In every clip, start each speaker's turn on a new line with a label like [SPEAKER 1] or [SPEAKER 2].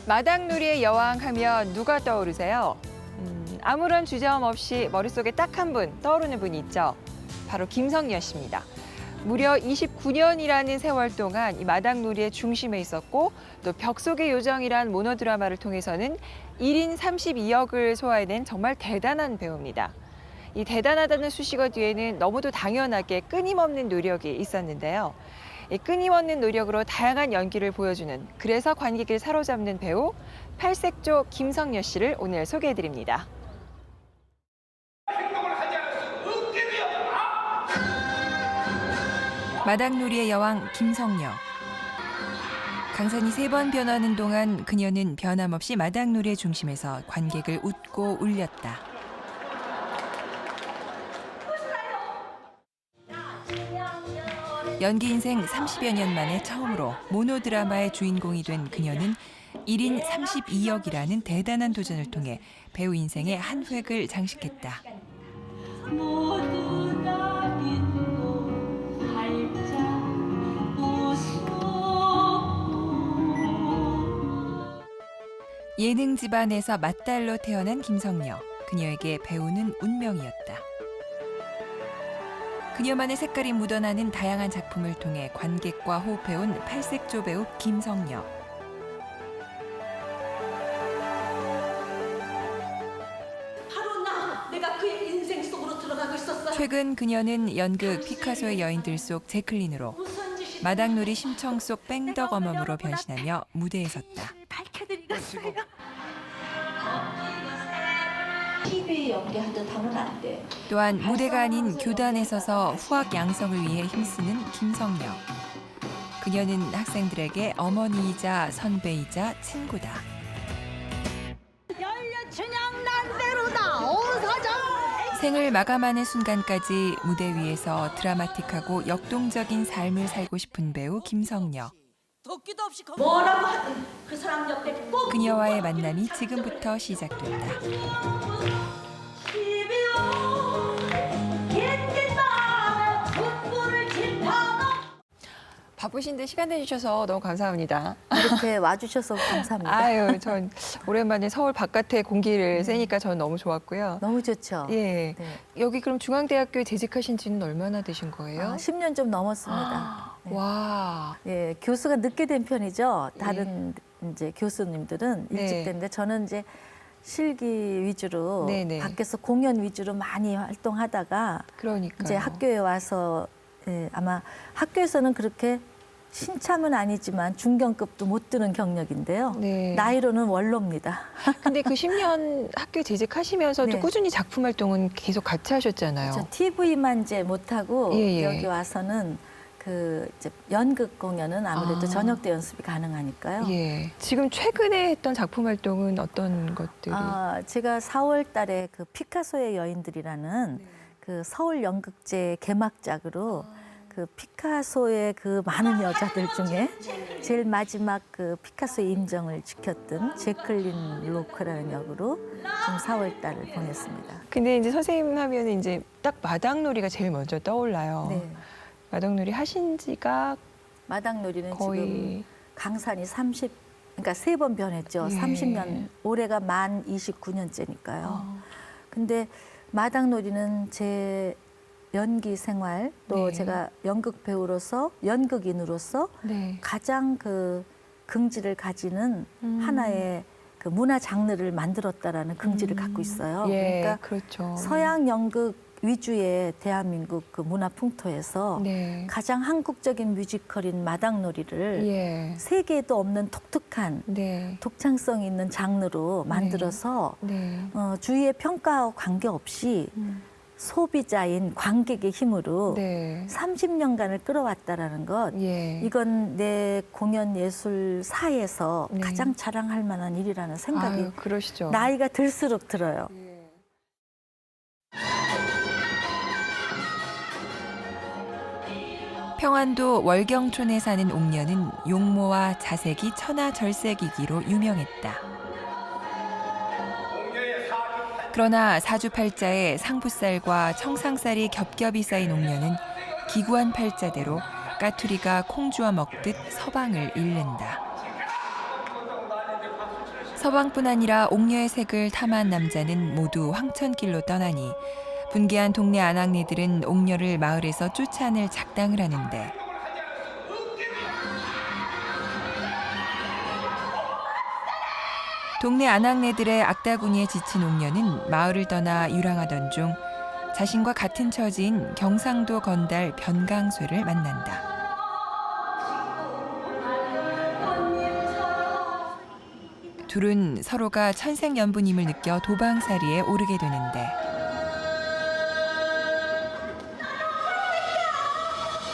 [SPEAKER 1] 마당놀이의 여왕 하면 누가 떠오르세요? 아무런 주저함 없이 머릿속에 딱 한 분 떠오르는 분이 있죠. 바로 김성녀 씨입니다. 무려 29년이라는 세월 동안 이 마당놀이의 중심에 있었고 또 벽 속의 요정이란 모노드라마를 통해서는 1인 32역을 소화해낸 정말 대단한 배우입니다. 이 대단하다는 수식어 뒤에는 너무도 당연하게 끊임없는 노력이 있었는데요. 이 끊임없는 노력으로 다양한 연기를 보여주는 그래서 관객을 사로잡는 배우 팔색조 김성녀 씨를 오늘 소개해드립니다. 마당놀이의 여왕 김성녀. 강산이 3번 변하는 동안 그녀는 변함없이 마당놀이의 중심에서 관객을 웃고 울렸다. 연기 인생 30여 년 만에 처음으로 모노드라마의 주인공이 된 그녀는 1인 32역이라는 대단한 도전을 통해 배우 인생의 한 획을 장식했다. 예능 집안에서 맏딸로 태어난 김성녀. 그녀에게 배우는 운명이었다. 그녀만의 색깔이 묻어나는 다양한 작품을 통해 관객과 호흡해온 팔색조 배우 김성녀.
[SPEAKER 2] 바로 내가 그의 인생 속으로 들어가고 있었어.
[SPEAKER 1] 최근 그녀는 연극 피카소의 여인들 속 제클린으로 마당놀이 심청 속 뺑덕어멈으로 변신하며 무대에 섰다.
[SPEAKER 2] 밝혀드리겠어요. TV에 연기하듯 하면 안 돼.
[SPEAKER 1] 또한 무대가 아닌 교단에 서서 후학 양성을 위해 힘쓰는 김성녀. 그녀는 학생들에게 어머니이자 선배이자 친구다.
[SPEAKER 2] 열려춘향 난대로다 오사장.
[SPEAKER 1] 생을 마감하는 순간까지 무대 위에서 드라마틱하고 역동적인 삶을 살고 싶은 배우 김성녀.
[SPEAKER 2] 도끼도 없이 뭐라고 하든 그 사람 옆에 꼭.
[SPEAKER 1] 그녀와의 만남이 지금부터 시작된다. 바쁘신데 시간 내주셔서 너무 감사합니다.
[SPEAKER 3] 이렇게 와주셔서 감사합니다.
[SPEAKER 1] 아유, 전 오랜만에 서울 바깥의 공기를 쐬니까 전 너무 좋았고요.
[SPEAKER 3] 너무 좋죠.
[SPEAKER 1] 예.
[SPEAKER 3] 네.
[SPEAKER 1] 여기 그럼 중앙대학교에 재직하신 지는 얼마나 되신 거예요?
[SPEAKER 3] 10년 좀 넘었습니다. 네.
[SPEAKER 1] 와.
[SPEAKER 3] 예, 교수가 늦게 된 편이죠. 다른 이제 교수님들은
[SPEAKER 1] 네.
[SPEAKER 3] 일찍 됐는데 저는 이제 실기 위주로
[SPEAKER 1] 네네.
[SPEAKER 3] 밖에서 공연 위주로 많이 활동하다가
[SPEAKER 1] 그러니까요.
[SPEAKER 3] 이제 학교에 와서 아마 학교에서는 그렇게 신참은 아니지만 중견급도 못 드는 경력인데요.
[SPEAKER 1] 네.
[SPEAKER 3] 나이로는 원로입니다.
[SPEAKER 1] 근데 그 10년 학교 재직하시면서도
[SPEAKER 3] 네.
[SPEAKER 1] 꾸준히 작품 활동은 계속 같이 하셨잖아요.
[SPEAKER 3] 저 TV만 이제 못하고
[SPEAKER 1] 예, 예.
[SPEAKER 3] 여기 와서는 그 이제 연극 공연은 아무래도
[SPEAKER 1] 아.
[SPEAKER 3] 저녁 때 연습이 가능하니까요.
[SPEAKER 1] 예. 지금 최근에 했던 작품 활동은 어떤 것들이?
[SPEAKER 3] 제가 4월 달에 그 피카소의 여인들이라는 그 서울 연극제 개막작으로 그 피카소의 그 많은 여자들 중에 제일 마지막 그 피카소의 임정을 지켰던 제클린 로크라는 역으로 지금 4월 달을 보냈습니다.
[SPEAKER 1] 근데 이제 선생님 하면 이제 딱 마당놀이가 제일 먼저 떠올라요.
[SPEAKER 3] 네.
[SPEAKER 1] 마당놀이 하신 지가
[SPEAKER 3] 마당놀이는
[SPEAKER 1] 거의
[SPEAKER 3] 지금 강산이 그러니까 3번 변했죠.
[SPEAKER 1] 예.
[SPEAKER 3] 30년, 올해가 만 29년째니까요. 근데 마당놀이는 제 연기 생활 또
[SPEAKER 1] 네.
[SPEAKER 3] 제가 연극 배우로서 연극인으로서
[SPEAKER 1] 네.
[SPEAKER 3] 가장 그 긍지를 가지는 하나의 그 문화 장르를 만들었다라는 긍지를 갖고 있어요.
[SPEAKER 1] 예,
[SPEAKER 3] 그러니까
[SPEAKER 1] 그렇죠.
[SPEAKER 3] 서양 연극 위주의 대한민국 그 문화 풍토에서
[SPEAKER 1] 네.
[SPEAKER 3] 가장 한국적인 뮤지컬인 마당놀이를
[SPEAKER 1] 예.
[SPEAKER 3] 세계에도 없는 독특한
[SPEAKER 1] 네.
[SPEAKER 3] 독창성 있는 장르로 만들어서
[SPEAKER 1] 네.
[SPEAKER 3] 주위의 평가와 관계없이 소비자인 관객의 힘으로
[SPEAKER 1] 네.
[SPEAKER 3] 30년간을 끌어왔다라는 것,
[SPEAKER 1] 예.
[SPEAKER 3] 이건 내 공연 예술사에서
[SPEAKER 1] 네.
[SPEAKER 3] 가장 자랑할 만한 일이라는 생각이
[SPEAKER 1] 아유, 그러시죠.
[SPEAKER 3] 나이가 들수록 들어요.
[SPEAKER 1] 평안도 월경촌에 사는 옥녀는 용모와 자색이 천하절색이기로 유명했다. 그러나 사주팔자에 상부살과 청상살이 겹겹이 쌓인 옥녀는 기구한 팔자대로 까투리가 콩 주워 먹듯 서방을 잃는다. 서방뿐 아니라 옥녀의 색을 탐한 남자는 모두 황천길로 떠나니 분개한 동네 아낙네들은 옥녀를 마을에서 쫓아낼 작당을 하는데 동네 아낙네들의 악다구니에 지친 옥녀는 마을을 떠나 유랑하던 중 자신과 같은 처지인 경상도 건달 변강쇠를 만난다. 둘은 서로가 천생연분임을 느껴 도방살이에 오르게 되는데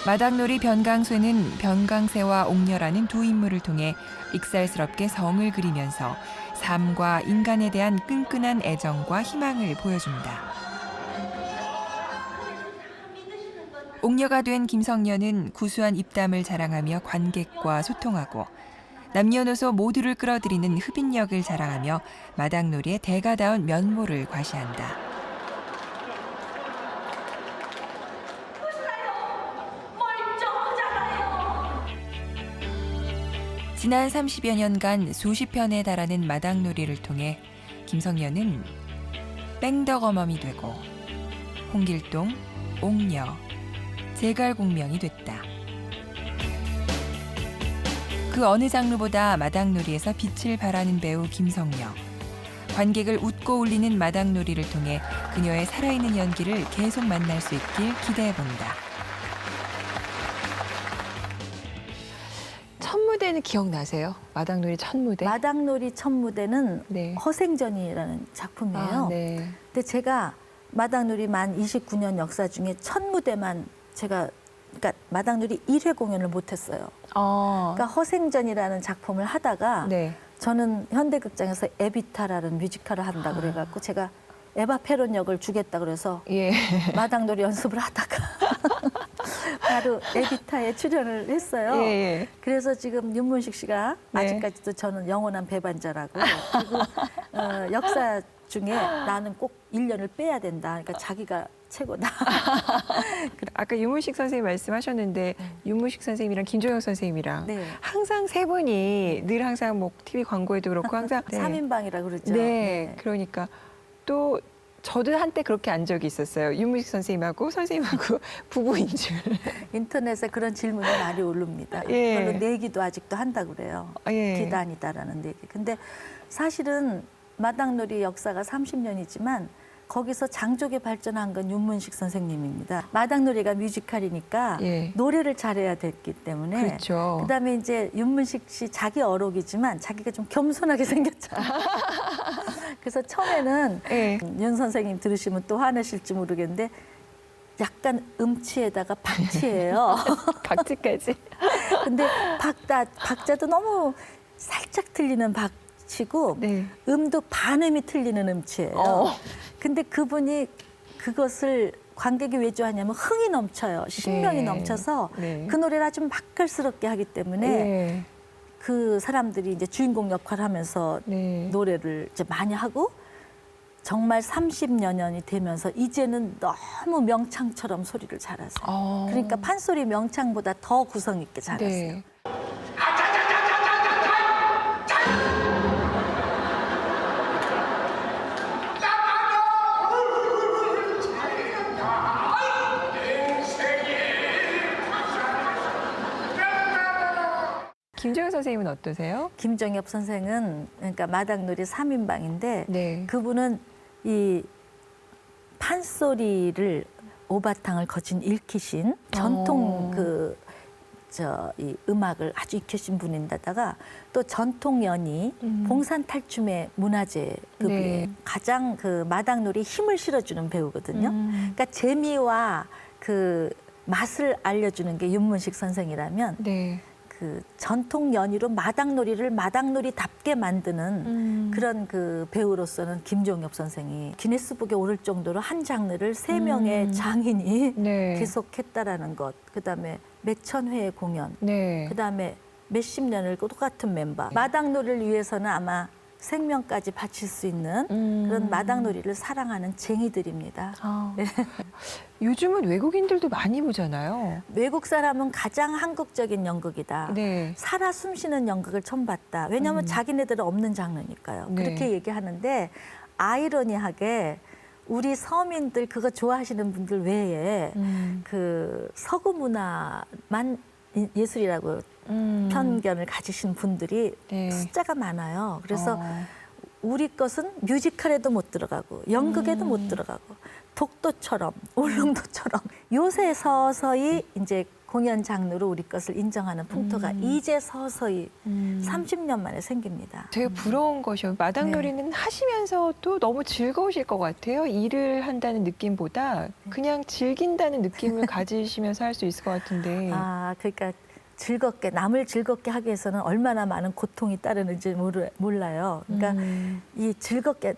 [SPEAKER 1] 마당놀이 변강쇠는 변강쇠와 옥녀라는 두 인물을 통해 익살스럽게 성을 그리면서 삶과 인간에 대한 끈끈한 애정과 희망을 보여준다. 옥녀가 된 김성녀는 구수한 입담을 자랑하며 관객과 소통하고 남녀노소 모두를 끌어들이는 흡인력을 자랑하며 마당놀이의 대가다운 면모를 과시한다. 지난 30여 년간 수십 편에 달하는 마당놀이를 통해 김성녀는 뺑덕어멈이 되고 홍길동, 옥녀, 제갈공명이 됐다. 그 어느 장르보다 마당놀이에서 빛을 발하는 배우 김성녀. 관객을 웃고 울리는 마당놀이를 통해 그녀의 살아있는 연기를 계속 만날 수 있길 기대해본다. 첫 무대는 기억나세요? 마당놀이 첫 무대?
[SPEAKER 3] 마당놀이 첫 무대는
[SPEAKER 1] 네.
[SPEAKER 3] 허생전이라는 작품이에요.
[SPEAKER 1] 네.
[SPEAKER 3] 근데 제가 마당놀이 만 29년 역사 중에 첫 무대만 제가 그러니까 마당놀이 1회 공연을 못했어요. 그러니까 허생전이라는 작품을 하다가
[SPEAKER 1] 네.
[SPEAKER 3] 저는 현대극장에서 에비타라는 뮤지컬을 한다 그래갖고 제가 에바 페론 역을 주겠다 그래서
[SPEAKER 1] 예.
[SPEAKER 3] 마당놀이 연습을 하다가 바로 에비타에 출연을 했어요.
[SPEAKER 1] 예.
[SPEAKER 3] 그래서 지금 윤문식 씨가
[SPEAKER 1] 네.
[SPEAKER 3] 아직까지도 저는 영원한 배반자라고 그리고 역사 중에 나는 꼭 1년을 빼야 된다. 그러니까 자기가 최고다.
[SPEAKER 1] 아까 윤문식 선생님 말씀하셨는데 윤문식 선생님이랑 김종혁 선생님이랑
[SPEAKER 3] 네.
[SPEAKER 1] 항상 세 분이 늘 항상 뭐 TV 광고에도 그렇고 항상 네.
[SPEAKER 3] 3인방이라 그러죠.
[SPEAKER 1] 네. 그러니까 또 저도 한때 그렇게 한 적이 있었어요. 윤문식 선생님하고 선생님하고 부부인 줄.
[SPEAKER 3] 인터넷에 그런 질문이 많이 오릅니다.
[SPEAKER 1] 예.
[SPEAKER 3] 그걸로 내기도 아직도 한다고 그래요.
[SPEAKER 1] 예.
[SPEAKER 3] 비단이다라는 내기. 근데 사실은 마당놀이 역사가 30년이지만 거기서 장족에 발전한 건 윤문식 선생님입니다. 마당놀이가 뮤지컬이니까
[SPEAKER 1] 예.
[SPEAKER 3] 노래를 잘해야 됐기 때문에
[SPEAKER 1] 그렇죠.
[SPEAKER 3] 그다음에 이제 윤문식 씨 자기 어록이지만 자기가 좀 겸손하게 생겼잖아요. 그래서 처음에는
[SPEAKER 1] 예.
[SPEAKER 3] 윤 선생님 들으시면 또 화내실지 모르겠는데 약간 음치에다가 박치예요.
[SPEAKER 1] 박지까지.
[SPEAKER 3] 근데 박자도 너무 살짝 틀리는 박치고
[SPEAKER 1] 네.
[SPEAKER 3] 음도 반음이 틀리는 음치예요. 근데 그분이 그것을 관객이 왜 좋아하냐면 흥이 넘쳐요. 신명이
[SPEAKER 1] 네.
[SPEAKER 3] 넘쳐서
[SPEAKER 1] 네.
[SPEAKER 3] 그 노래를 아주 맛깔스럽게 하기 때문에
[SPEAKER 1] 네.
[SPEAKER 3] 그 사람들이 이제 주인공 역할을 하면서
[SPEAKER 1] 네.
[SPEAKER 3] 노래를 이제 많이 하고 정말 30여 년이 되면서 이제는 너무 명창처럼 소리를 잘하세요. 그러니까 판소리 명창보다 더 구성 있게 잘하세요.
[SPEAKER 1] 네. 김종혁 선생님은 어떠세요?
[SPEAKER 3] 김정엽 선생은 그러니까 마당놀이 3인방인데
[SPEAKER 1] 네.
[SPEAKER 3] 그분은 이 판소리를 오바탕을 거친 일키신 전통 이 음악을 아주 익히신 분인데다가 또 전통 연희 봉산탈춤의 문화재급이에요.
[SPEAKER 1] 네.
[SPEAKER 3] 가장 그 마당놀이 힘을 실어주는 배우거든요. 그러니까 재미와 그 맛을 알려주는 게 윤문식 선생이라면
[SPEAKER 1] 네.
[SPEAKER 3] 그 전통 연희로 마당놀이를 마당놀이답게 만드는 그런 그 배우로서는 김종엽 선생이 기네스북에 오를 정도로 한 장르를 3명의 장인이
[SPEAKER 1] 네.
[SPEAKER 3] 계속했다라는 것. 그다음에 몇천 회의 공연.
[SPEAKER 1] 네.
[SPEAKER 3] 그다음에 몇십 년을 똑같은 멤버. 마당놀이를 위해서는 아마 생명까지 바칠 수 있는 그런 마당놀이를 사랑하는 쟁이들입니다.
[SPEAKER 1] 네. 요즘은 외국인들도 많이 보잖아요.
[SPEAKER 3] 외국 사람은 가장 한국적인 연극이다.
[SPEAKER 1] 네.
[SPEAKER 3] 살아 숨쉬는 연극을 처음 봤다. 왜냐하면 자기네들은 없는 장르니까요.
[SPEAKER 1] 네.
[SPEAKER 3] 그렇게 얘기하는데 아이러니하게 우리 서민들 그거 좋아하시는 분들 외에 그 서구 문화만 예술이라고 편견을 가지신 분들이
[SPEAKER 1] 네.
[SPEAKER 3] 숫자가 많아요. 그래서
[SPEAKER 1] 어.
[SPEAKER 3] 우리 것은 뮤지컬에도 못 들어가고 연극에도 못 들어가고 독도처럼 울릉도처럼 요새 서서히 이제 공연 장르로 우리 것을 인정하는 풍토가 이제 서서히 30년 만에 생깁니다.
[SPEAKER 1] 되게 부러운 것이요. 마당놀이는 하시면서도 너무 즐거우실 것 같아요. 일을 한다는 느낌보다 그냥 즐긴다는 느낌을 가지시면서 할 수 있을 것 같은데.
[SPEAKER 3] 아, 그러니까 즐겁게 남을 즐겁게 하기 위해서는 얼마나 많은 고통이 따르는지 몰라요. 그러니까 이 즐겁게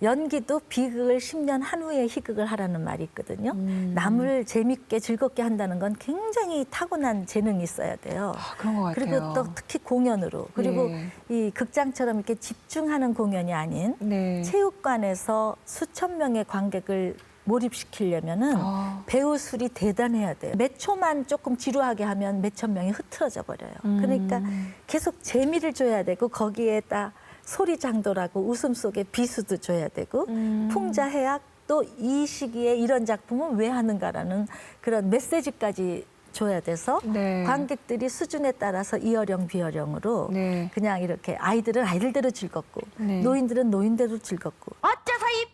[SPEAKER 3] 연기도 비극을 10년 한 후에 희극을 하라는 말이 있거든요. 남을 재밌게 즐겁게 한다는 건 굉장히 타고난 재능이 있어야 돼요.
[SPEAKER 1] 아, 그런 것 같아요.
[SPEAKER 3] 그리고 또 특히 공연으로 그리고
[SPEAKER 1] 네.
[SPEAKER 3] 이 극장처럼 이렇게 집중하는 공연이 아닌
[SPEAKER 1] 네.
[SPEAKER 3] 체육관에서 수천 명의 관객을 몰입시키려면은
[SPEAKER 1] 아.
[SPEAKER 3] 배우술이 대단해야 돼요. 몇 초만 조금 지루하게 하면 몇천 명이 흐트러져 버려요. 그러니까 계속 재미를 줘야 되고 거기에다 소리 장도라고 웃음 속에 비수도 줘야 되고 풍자해약 또 이 시기에 이런 작품은 왜 하는가라는 그런 메시지까지 줘야 돼서
[SPEAKER 1] 네.
[SPEAKER 3] 관객들이 수준에 따라서 이어령 비어령으로
[SPEAKER 1] 네.
[SPEAKER 3] 그냥 이렇게 아이들은 아이들대로 즐겁고
[SPEAKER 1] 네.
[SPEAKER 3] 노인들은 노인대로 즐겁고
[SPEAKER 2] 어째서 이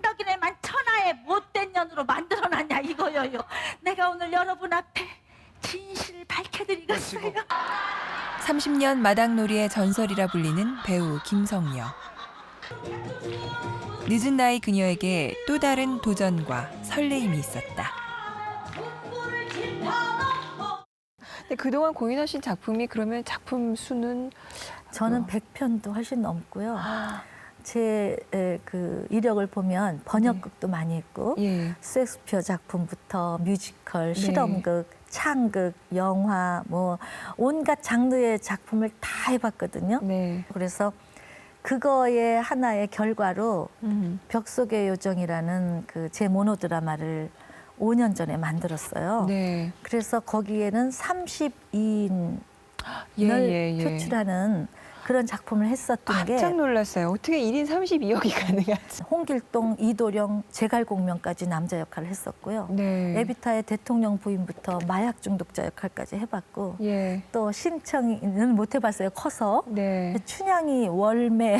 [SPEAKER 2] 뺑덕이네만 천하의 못된 년으로 만들어놨냐 이거요요. 내가 오늘 여러분 앞에 진실을 밝혀드리겠어요.
[SPEAKER 1] 30년 마당놀이의 전설이라 불리는 배우 김성녀. 늦은 나이 그녀에게 또 다른 도전과 설레임이 있었다. 근데 그동안 공연하신 작품이 그러면 작품 수는
[SPEAKER 3] 저는 100편도 훨씬 넘고요. 제 그 이력을 보면 번역극도 많이 했고
[SPEAKER 1] 예.
[SPEAKER 3] 셰익스피어 작품부터 뮤지컬,
[SPEAKER 1] 네.
[SPEAKER 3] 실험극, 창극, 영화 뭐 온갖 장르의 작품을 다 해봤거든요.
[SPEAKER 1] 네.
[SPEAKER 3] 그래서 그거의 하나의 결과로 벽 속의 요정이라는 그 제 모노드라마를 5년 전에 만들었어요.
[SPEAKER 1] 네.
[SPEAKER 3] 그래서 거기에는 32인을
[SPEAKER 1] 예.
[SPEAKER 3] 표출하는 그런 작품을 했었던 게
[SPEAKER 1] 깜짝 놀랐어요. 어떻게 1인 32역이 가능하지?
[SPEAKER 3] 홍길동, 이도령, 제갈공명까지 남자 역할을 했었고요.
[SPEAKER 1] 네.
[SPEAKER 3] 에비타의 대통령 부인부터 마약 중독자 역할까지 해봤고
[SPEAKER 1] 예.
[SPEAKER 3] 또 신청이는 못 해봤어요. 커서.
[SPEAKER 1] 네.
[SPEAKER 3] 춘향이, 월매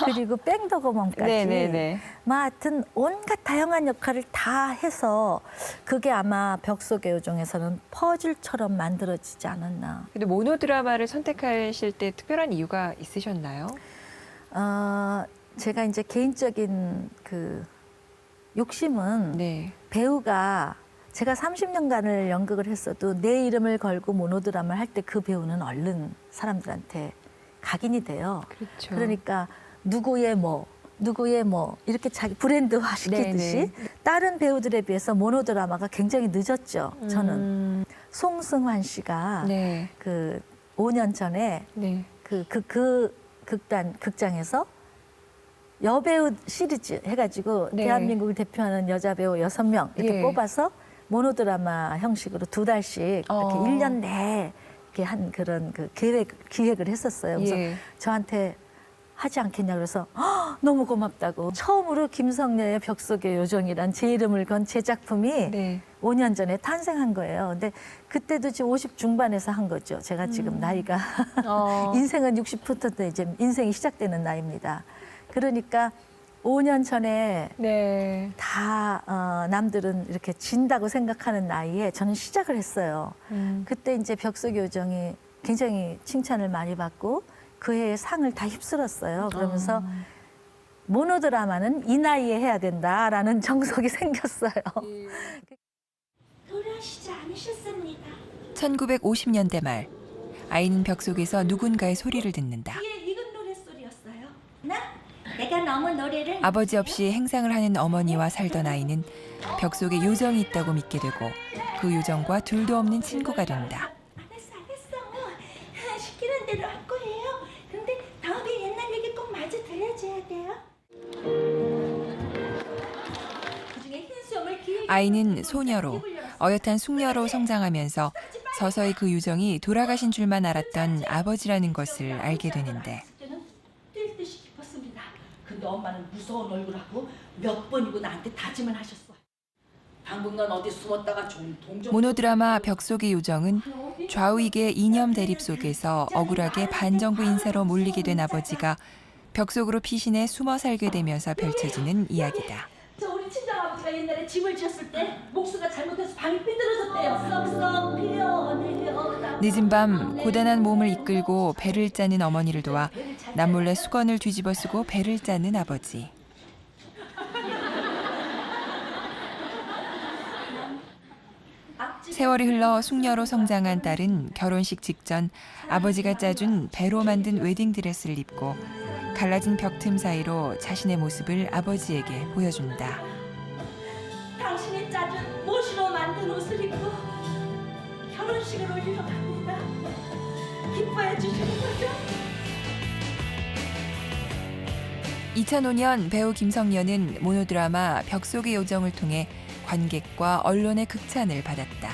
[SPEAKER 3] 그리고 뺑덕어멈까지
[SPEAKER 1] 네네네.
[SPEAKER 3] 하여튼 온갖 다양한 역할을 다 해서 그게 아마 벽 속의 요정에서는 퍼즐처럼 만들어지지 않았나.
[SPEAKER 1] 근데 모노드라마를 선택하실 때 특별한 이유가 있으셨나요?
[SPEAKER 3] 제가 이제 개인적인 그 욕심은
[SPEAKER 1] 네.
[SPEAKER 3] 배우가 제가 30년간을 연극을 했어도 내 이름을 걸고 모노드라마를 할 때 그 배우는 얼른 사람들한테 각인이 돼요.
[SPEAKER 1] 그렇죠.
[SPEAKER 3] 그러니까 누구의 뭐 이렇게 자기 브랜드화 시키듯이
[SPEAKER 1] 네네.
[SPEAKER 3] 다른 배우들에 비해서 모노드라마가 굉장히 늦었죠. 저는 송승환 씨가
[SPEAKER 1] 네.
[SPEAKER 3] 그 5년 전에
[SPEAKER 1] 네.
[SPEAKER 3] 그 극장에서 여배우 시리즈 해가지고
[SPEAKER 1] 네.
[SPEAKER 3] 대한민국을 대표하는 여자 배우 6명 이렇게
[SPEAKER 1] 예.
[SPEAKER 3] 뽑아서 모노드라마 형식으로 2달씩 이렇게 1년 내에 이렇게 한 그런 그 기획을 했었어요. 그래서
[SPEAKER 1] 예.
[SPEAKER 3] 저한테 하지 않겠냐 그래서 너무 고맙다고. 처음으로 김성녀의 벽 속의 요정이란 제 이름을 건 제 작품이
[SPEAKER 1] 네.
[SPEAKER 3] 5년 전에 탄생한 거예요. 근데 그때도 지금 50 중반에서 한 거죠. 제가 지금 나이가 인생은 60부터 이제 인생이 시작되는 나이입니다. 그러니까 5년 전에
[SPEAKER 1] 네.
[SPEAKER 3] 다 남들은 이렇게 진다고 생각하는 나이에 저는 시작을 했어요. 그때 이제 벽 속의 요정이 굉장히 칭찬을 많이 받고 그 해에 상을 다 휩쓸었어요. 그러면서 모노드라마는 이 나이에 해야 된다라는 정석이 생겼어요.
[SPEAKER 2] 노래하시지 않으셨습니다.
[SPEAKER 1] 1950년대 말 아이는 벽 속에서 누군가의 소리를 듣는다.
[SPEAKER 2] 귀에 익은 노랫소리였어요. 내가 너무 노래를
[SPEAKER 1] 아버지 없이 행상을 하는 어머니와 살던 아이는 벽 속에 요정이 있다고 믿게 되고 그 요정과 둘도 없는 친구가 된다.
[SPEAKER 2] 알았어. 시키는 대로 할 거예요. 근데 다음에 옛날
[SPEAKER 1] 아이는 소녀로, 어엿한 숙녀로 성장하면서 서서히 그 유정이 돌아가신 줄만 알았던 아버지라는 것을 알게 되는데
[SPEAKER 2] 때는 뛸 듯이 깊었습니다. 근데 엄마는 무서운 얼굴하고 몇 번이고 나한테 다짐을 하셨어. 당분간 어디 숨었다가 좀 동정.
[SPEAKER 1] 모노드라마 벽 속의 요정은 좌우익의 이념 대립 속에서 억울하게 반정부 인사로 몰리게 된 아버지가 벽 속으로 피신해 숨어 살게 되면서 펼쳐지는 이야기다.
[SPEAKER 2] 저 우리 친정아버지가 옛날에 집을 지었을 때 목수가 잘못해서 방이 삐뚤어졌대요. 썩썩 피어내려.
[SPEAKER 1] 늦은 밤 고단한 몸을 이끌고 배를 짜는 어머니를 도와 남몰래 수건을 뒤집어 쓰고 배를 짜는 아버지. 세월이 흘러 숙녀로 성장한 딸은 결혼식 직전 아버지가 짜준 배로 만든 웨딩드레스를 입고 갈라진 벽 틈 사이로 자신의 모습을 아버지에게 보여준다.
[SPEAKER 2] 당신이 짜준 모시로 만든 옷을 입고 결혼식을 올리러 갑니다. 기뻐해 주시는 거죠?
[SPEAKER 1] 2005년 배우 김성녀는 모노드라마 벽 속의 요정을 통해 관객과 언론의 극찬을 받았다.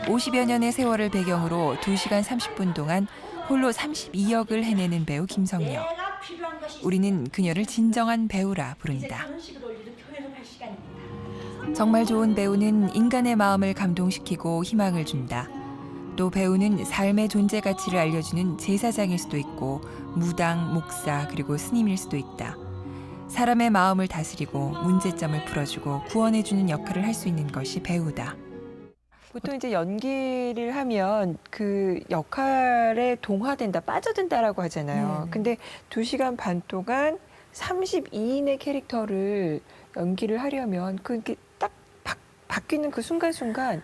[SPEAKER 1] 50여 년의 세월을 배경으로 2시간 30분 동안 홀로 32역을 해내는 배우 김성녀. 우리는 그녀를 진정한 배우라 부른다. 정말 좋은 배우는 인간의 마음을 감동시키고 희망을 준다. 또 배우는 삶의 존재 가치를 알려주는 제사장일 수도 있고 무당, 목사, 그리고 스님일 수도 있다. 사람의 마음을 다스리고 문제점을 풀어주고 구원해주는 역할을 할 수 있는 것이 배우다. 보통 이제 연기를 하면 그 역할에 동화된다, 빠져든다라고 하잖아요.
[SPEAKER 3] 네.
[SPEAKER 1] 근데 2시간 반 동안 32인의 캐릭터를 연기를 하려면 그게 딱 바뀌는 그 순간순간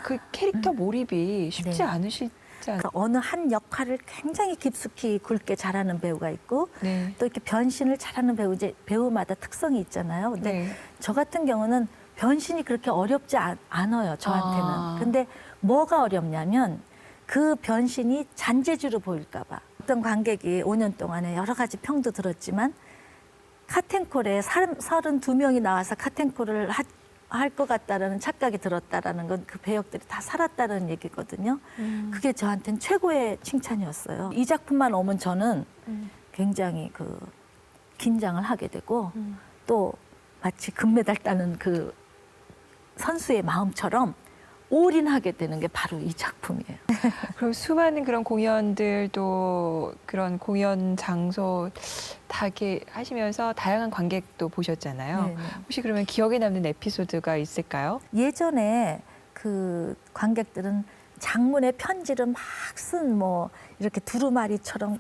[SPEAKER 1] 그 캐릭터 몰입이 쉽지
[SPEAKER 3] 네.
[SPEAKER 1] 않으시지 않아요?
[SPEAKER 3] 그러니까 어느 한 역할을 굉장히 깊숙이 굵게 잘하는 배우가 있고
[SPEAKER 1] 네.
[SPEAKER 3] 또 이렇게 변신을 잘하는 배우, 이제 배우마다 특성이 있잖아요. 근데
[SPEAKER 1] 네.
[SPEAKER 3] 저 같은 경우는 변신이 그렇게 어렵지 않아요, 저한테는.
[SPEAKER 1] 아.
[SPEAKER 3] 근데 뭐가 어렵냐면 그 변신이 잔재주로 보일까 봐. 어떤 관객이 5년 동안에 여러 가지 평도 들었지만 카텐콜에 32명이 나와서 카텐콜을 할 것 같다라는 착각이 들었다라는 건 그 배역들이 다 살았다는 얘기거든요. 그게 저한테는 최고의 칭찬이었어요. 이 작품만 오면 저는 굉장히 그 긴장을 하게 되고 또 마치 금메달 따는 그 선수의 마음처럼 올인하게 되는 게 바로 이 작품이에요.
[SPEAKER 1] 그럼 수많은 그런 공연들도 그런 공연 장소 다 이렇게 하시면서 다양한 관객도 보셨잖아요.
[SPEAKER 3] 네네.
[SPEAKER 1] 혹시 그러면 기억에 남는 에피소드가 있을까요?
[SPEAKER 3] 예전에 그 관객들은 장문의 편지를 막 쓴 뭐 이렇게 두루마리처럼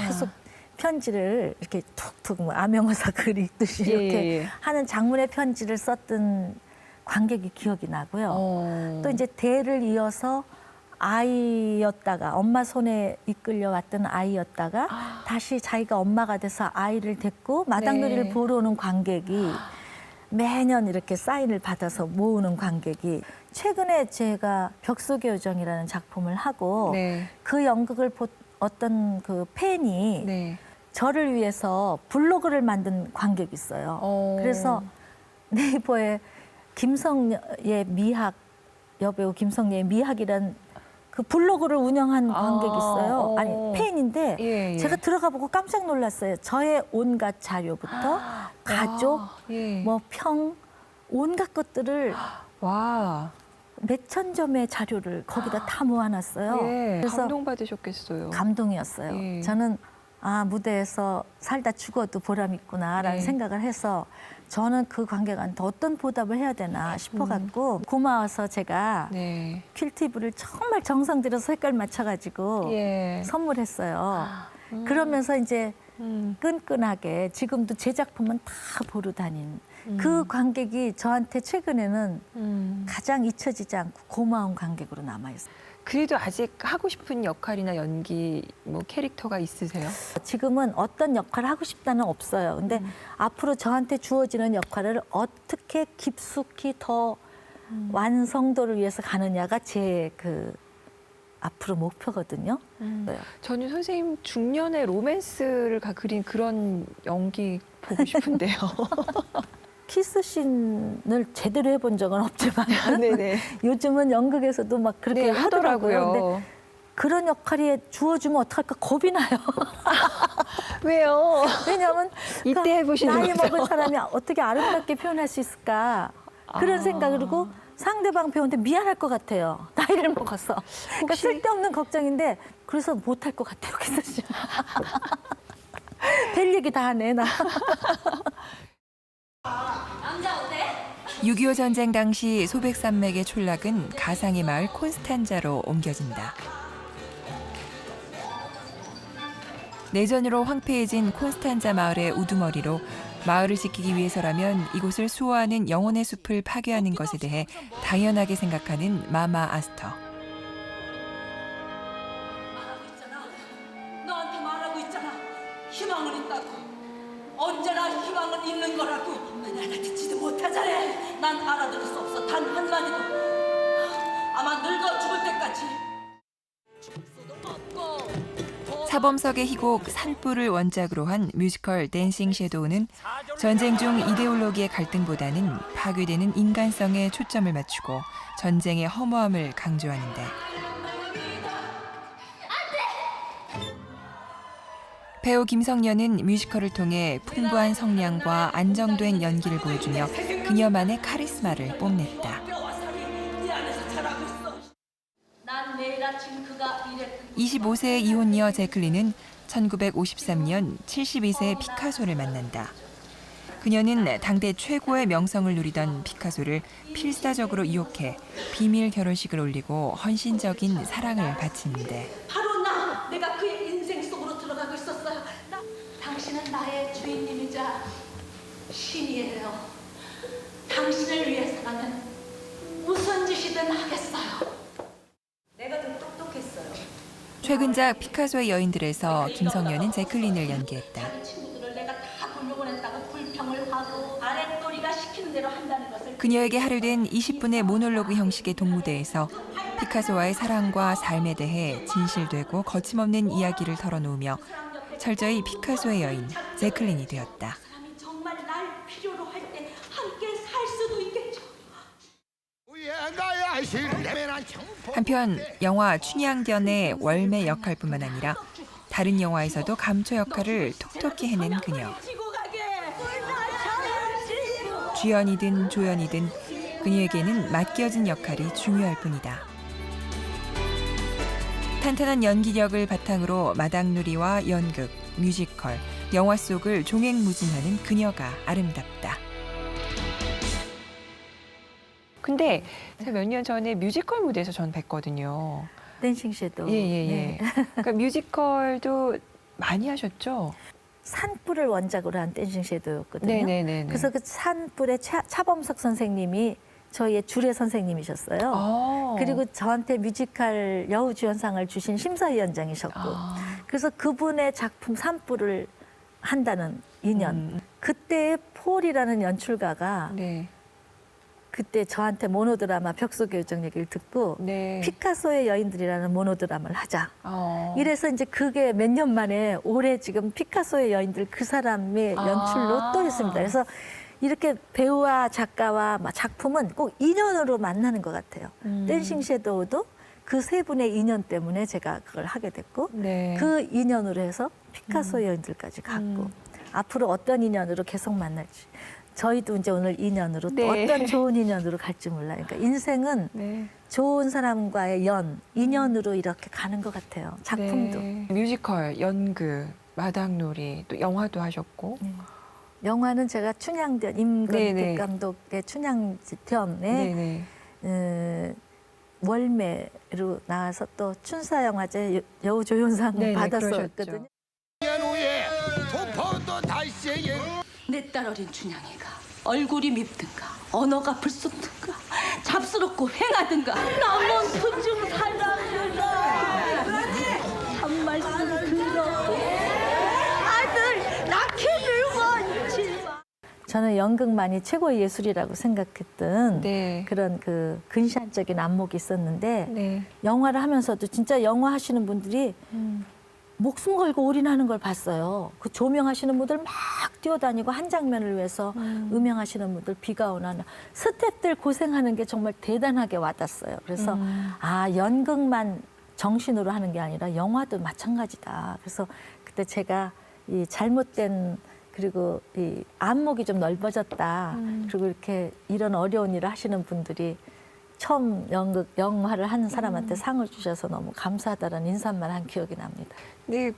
[SPEAKER 3] 계속 편지를 이렇게 툭툭 뭐 암행어사 글 읽듯이 이렇게 하는 장문의 편지를 썼던 관객이 기억이 나고요. 또 이제 대를 이어서 아이였다가 엄마 손에 이끌려 왔던 아이였다가 다시 자기가 엄마가 돼서 아이를 데리고 마당놀이를
[SPEAKER 1] 네.
[SPEAKER 3] 보러 오는 관객이 매년 이렇게 사인을 받아서 모으는 관객이 최근에 제가 벽 속의 요정이라는 작품을 하고
[SPEAKER 1] 네.
[SPEAKER 3] 그 연극을 어떤 그 팬이
[SPEAKER 1] 네.
[SPEAKER 3] 저를 위해서 블로그를 만든 관객이 있어요. 그래서 네이버에 김성녀의 미학, 여배우 김성녀의 미학이란 그 블로그를 운영한 관객이 있어요. 아니 팬인데
[SPEAKER 1] 예, 예.
[SPEAKER 3] 제가 들어가 보고 깜짝 놀랐어요. 저의 온갖 자료부터 가족,
[SPEAKER 1] 예.
[SPEAKER 3] 뭐 평, 온갖 것들을
[SPEAKER 1] 와.
[SPEAKER 3] 몇천 점의 자료를 거기다 다 모아놨어요.
[SPEAKER 1] 예.
[SPEAKER 3] 그래서
[SPEAKER 1] 감동받으셨겠어요.
[SPEAKER 3] 감동이었어요.
[SPEAKER 1] 예.
[SPEAKER 3] 저는 무대에서 살다 죽어도 보람 있구나라는
[SPEAKER 1] 네.
[SPEAKER 3] 생각을 해서 저는 그 관객한테 어떤 보답을 해야 되나 싶어갖고 고마워서 제가
[SPEAKER 1] 네.
[SPEAKER 3] 퀼티브를 정말 정성 들여서 색깔 맞춰가지고
[SPEAKER 1] 예.
[SPEAKER 3] 선물했어요. 그러면서 이제 끈끈하게 지금도 제 작품은 다 보러 다닌 그 관객이 저한테 최근에는 가장 잊혀지지 않고 고마운 관객으로 남아있어요.
[SPEAKER 1] 그래도 아직 하고 싶은 역할이나 연기 뭐 캐릭터가 있으세요?
[SPEAKER 3] 지금은 어떤 역할을 하고 싶다는 없어요. 근데 앞으로 저한테 주어지는 역할을 어떻게 깊숙이 더 완성도를 위해서 가느냐가 제 그 앞으로 목표거든요.
[SPEAKER 1] 저는 선생님 중년의 로맨스를 그린 그런 연기 보고 싶은데요.
[SPEAKER 3] 키스씬을 제대로 해본 적은 없지만
[SPEAKER 1] 네네.
[SPEAKER 3] 요즘은 연극에서도 막 그렇게
[SPEAKER 1] 네,
[SPEAKER 3] 하더라고요. 근데
[SPEAKER 1] 하더라고요.
[SPEAKER 3] 그런 역할이 주어주면 어떡할까 겁이 나요.
[SPEAKER 1] 왜요?
[SPEAKER 3] 왜냐하면
[SPEAKER 1] 이때 해보시는
[SPEAKER 3] 나이
[SPEAKER 1] 거죠?
[SPEAKER 3] 먹은 사람이 어떻게 아름답게 표현할 수 있을까 그런 생각을 그리고 상대방 배우한테 미안할 것 같아요. 나이를 먹어서. 그러니까
[SPEAKER 1] 혹시-
[SPEAKER 3] 쓸데없는 걱정인데 그래서 못할 것 같아요. 그래서 될 얘기 다 하네 나.
[SPEAKER 1] 6.25 전쟁 당시 소백산맥의 촌락은 가상의 마을 콘스탄자로 옮겨진다. 내전으로 황폐해진 콘스탄자 마을의 우두머리로 마을을 지키기 위해서라면 이곳을 수호하는 영혼의 숲을 파괴하는 것에 대해 당연하게 생각하는 마마 아스터.
[SPEAKER 4] 말하고 있잖아. 너한테 말하고 있잖아. 희망은 있다고. 언제나 희망은 있는 거라고. 만약 나 듣지도 못하잖아. 난 알아들을 수 없어. 단 한마디도. 아마 늙어 죽을 때까지.
[SPEAKER 1] 사범석의 희곡 산불을 원작으로 한 뮤지컬 댄싱 섀도우는 전쟁 중 이데올로기의 갈등보다는 파괴되는 인간성에 초점을 맞추고 전쟁의 허무함을 강조하는데 배우 김성년은 뮤지컬을 통해 풍부한 성량과 안정된 연기를 보여주며 그녀만의 카리스마를 뽐냈다.
[SPEAKER 4] 뼈와 살이 네 안에서 자라고 있어. 난 내일 아침 그가 이랬던
[SPEAKER 1] 25세의 이혼녀 제클린은 1953년 72세의 피카소를 만난다. 그녀는 당대 최고의 명성을 누리던 피카소를 필사적으로 유혹해 비밀 결혼식을 올리고 헌신적인 사랑을 바치는데
[SPEAKER 4] 바로 나. 내가 그의 인생 속으로 들어가고 있었어요. 당신은 나의 주인님이자 신이에요. 당신을 위해서라면 무슨 짓이든 하겠어요. 내가 좀 똑똑했어요.
[SPEAKER 1] 최근작 피카소의 여인들에서 김성년은 제클린을 연기했다.
[SPEAKER 4] 다른 친구들을 내가 다 돌려보냈다고 불평을 하고 아랫도리가 시키는 대로 한다는 것을
[SPEAKER 1] 그녀에게 할애된 20분의 모놀로그 형식의 동무대에서 피카소와의 사랑과 삶에 대해 진실되고 거침없는 이야기를 털어놓으며 철저히 피카소의 여인 제클린이 되었다.
[SPEAKER 4] 사람이 정말 날 필요로 할 때 함께 살 수도 있겠죠.
[SPEAKER 1] 한편 영화 춘향전의 월매 역할뿐만 아니라 다른 영화에서도 감초 역할을 톡톡히 해낸 그녀.
[SPEAKER 4] 지고 가게.
[SPEAKER 1] 주연이든 조연이든 그녀에게는 맡겨진 역할이 중요할 뿐이다. 탄탄한 연기력을 바탕으로 마당놀이와 연극, 뮤지컬, 영화 속을 종횡무진하는 그녀가 아름답다. 근데 제가 몇 년 전에 뮤지컬 무대에서 전 뵀거든요.
[SPEAKER 3] 댄싱 섀도우.
[SPEAKER 1] 예예예.
[SPEAKER 3] 네.
[SPEAKER 1] 그러니까 뮤지컬도 많이 하셨죠?
[SPEAKER 3] 산불을 원작으로 한 댄싱 섀도우였거든요.
[SPEAKER 1] 네네네.
[SPEAKER 3] 그래서 그 산불의 차범석 선생님이 저희의 주례 선생님이셨어요.
[SPEAKER 1] 아.
[SPEAKER 3] 그리고 저한테 뮤지컬 여우주연상을 주신 심사위원장이셨고 그래서 그분의 작품 산불을 한다는 인연. 그때 폴이라는 연출가가
[SPEAKER 1] 네.
[SPEAKER 3] 그때 저한테 모노드라마 벽속의 요정 얘기를 듣고
[SPEAKER 1] 네.
[SPEAKER 3] 피카소의 여인들이라는 모노드라마를 하자.
[SPEAKER 1] 어.
[SPEAKER 3] 이래서 이제 그게 몇 년 만에 올해 지금 피카소의 여인들 그 사람의 연출로 또 있습니다. 그래서 이렇게 배우와 작가와 작품은 꼭 인연으로 만나는 것 같아요. 댄싱 섀도우도 그 세 분의 인연 때문에 제가 그걸 하게 됐고
[SPEAKER 1] 네.
[SPEAKER 3] 그 인연으로 해서 피카소의 여인들까지 갔고 앞으로 어떤 인연으로 계속 만날지 저희도 이제 오늘 인연으로 또
[SPEAKER 1] 네.
[SPEAKER 3] 어떤 좋은 인연으로 갈지 몰라요. 그러니까 인생은
[SPEAKER 1] 네.
[SPEAKER 3] 좋은 사람과의 인연으로 이렇게 가는 것 같아요. 작품도.
[SPEAKER 1] 네. 뮤지컬, 연극, 마당놀이, 또 영화도 하셨고.
[SPEAKER 3] 영화는 제가 춘향전, 임건택
[SPEAKER 1] 네네.
[SPEAKER 3] 감독의 춘향전에
[SPEAKER 1] 네네.
[SPEAKER 3] 월매로 나와서 또 춘사영화제 여우조연상
[SPEAKER 1] 네네,
[SPEAKER 3] 받았었거든요.
[SPEAKER 1] 그러셨죠.
[SPEAKER 4] 내 딸 어린 춘향이가 얼굴이 밉든가 언어가 불쑥든가 잡스럽고 횡하든가 남만큼 좀 살라느라 한 말씀 들었고 아들 낳기를 원치 마.
[SPEAKER 3] 저는 연극만이 최고의 예술이라고 생각했던
[SPEAKER 1] 네.
[SPEAKER 3] 그런 그 근시안적인 안목이 있었는데
[SPEAKER 1] 네.
[SPEAKER 3] 영화를 하면서도 진짜 영화 하시는 분들이 목숨 걸고 올인하는 걸 봤어요. 그 조명하시는 분들 막 뛰어다니고 한 장면을 위해서 음향하시는 분들 비가 오나 스태프들 고생하는 게 정말 대단하게 와닿았어요. 그래서 아 연극만 정신으로 하는 게 아니라 영화도 마찬가지다. 그래서 그때 제가 이 잘못된 그리고 이 안목이 좀 넓어졌다. 그리고 이렇게 이런 어려운 일을 하시는 분들이 처음 연극 영화를 하는 사람한테 상을 주셔서 너무 감사하다라는 인사말 한 기억이 납니다.
[SPEAKER 1] 네,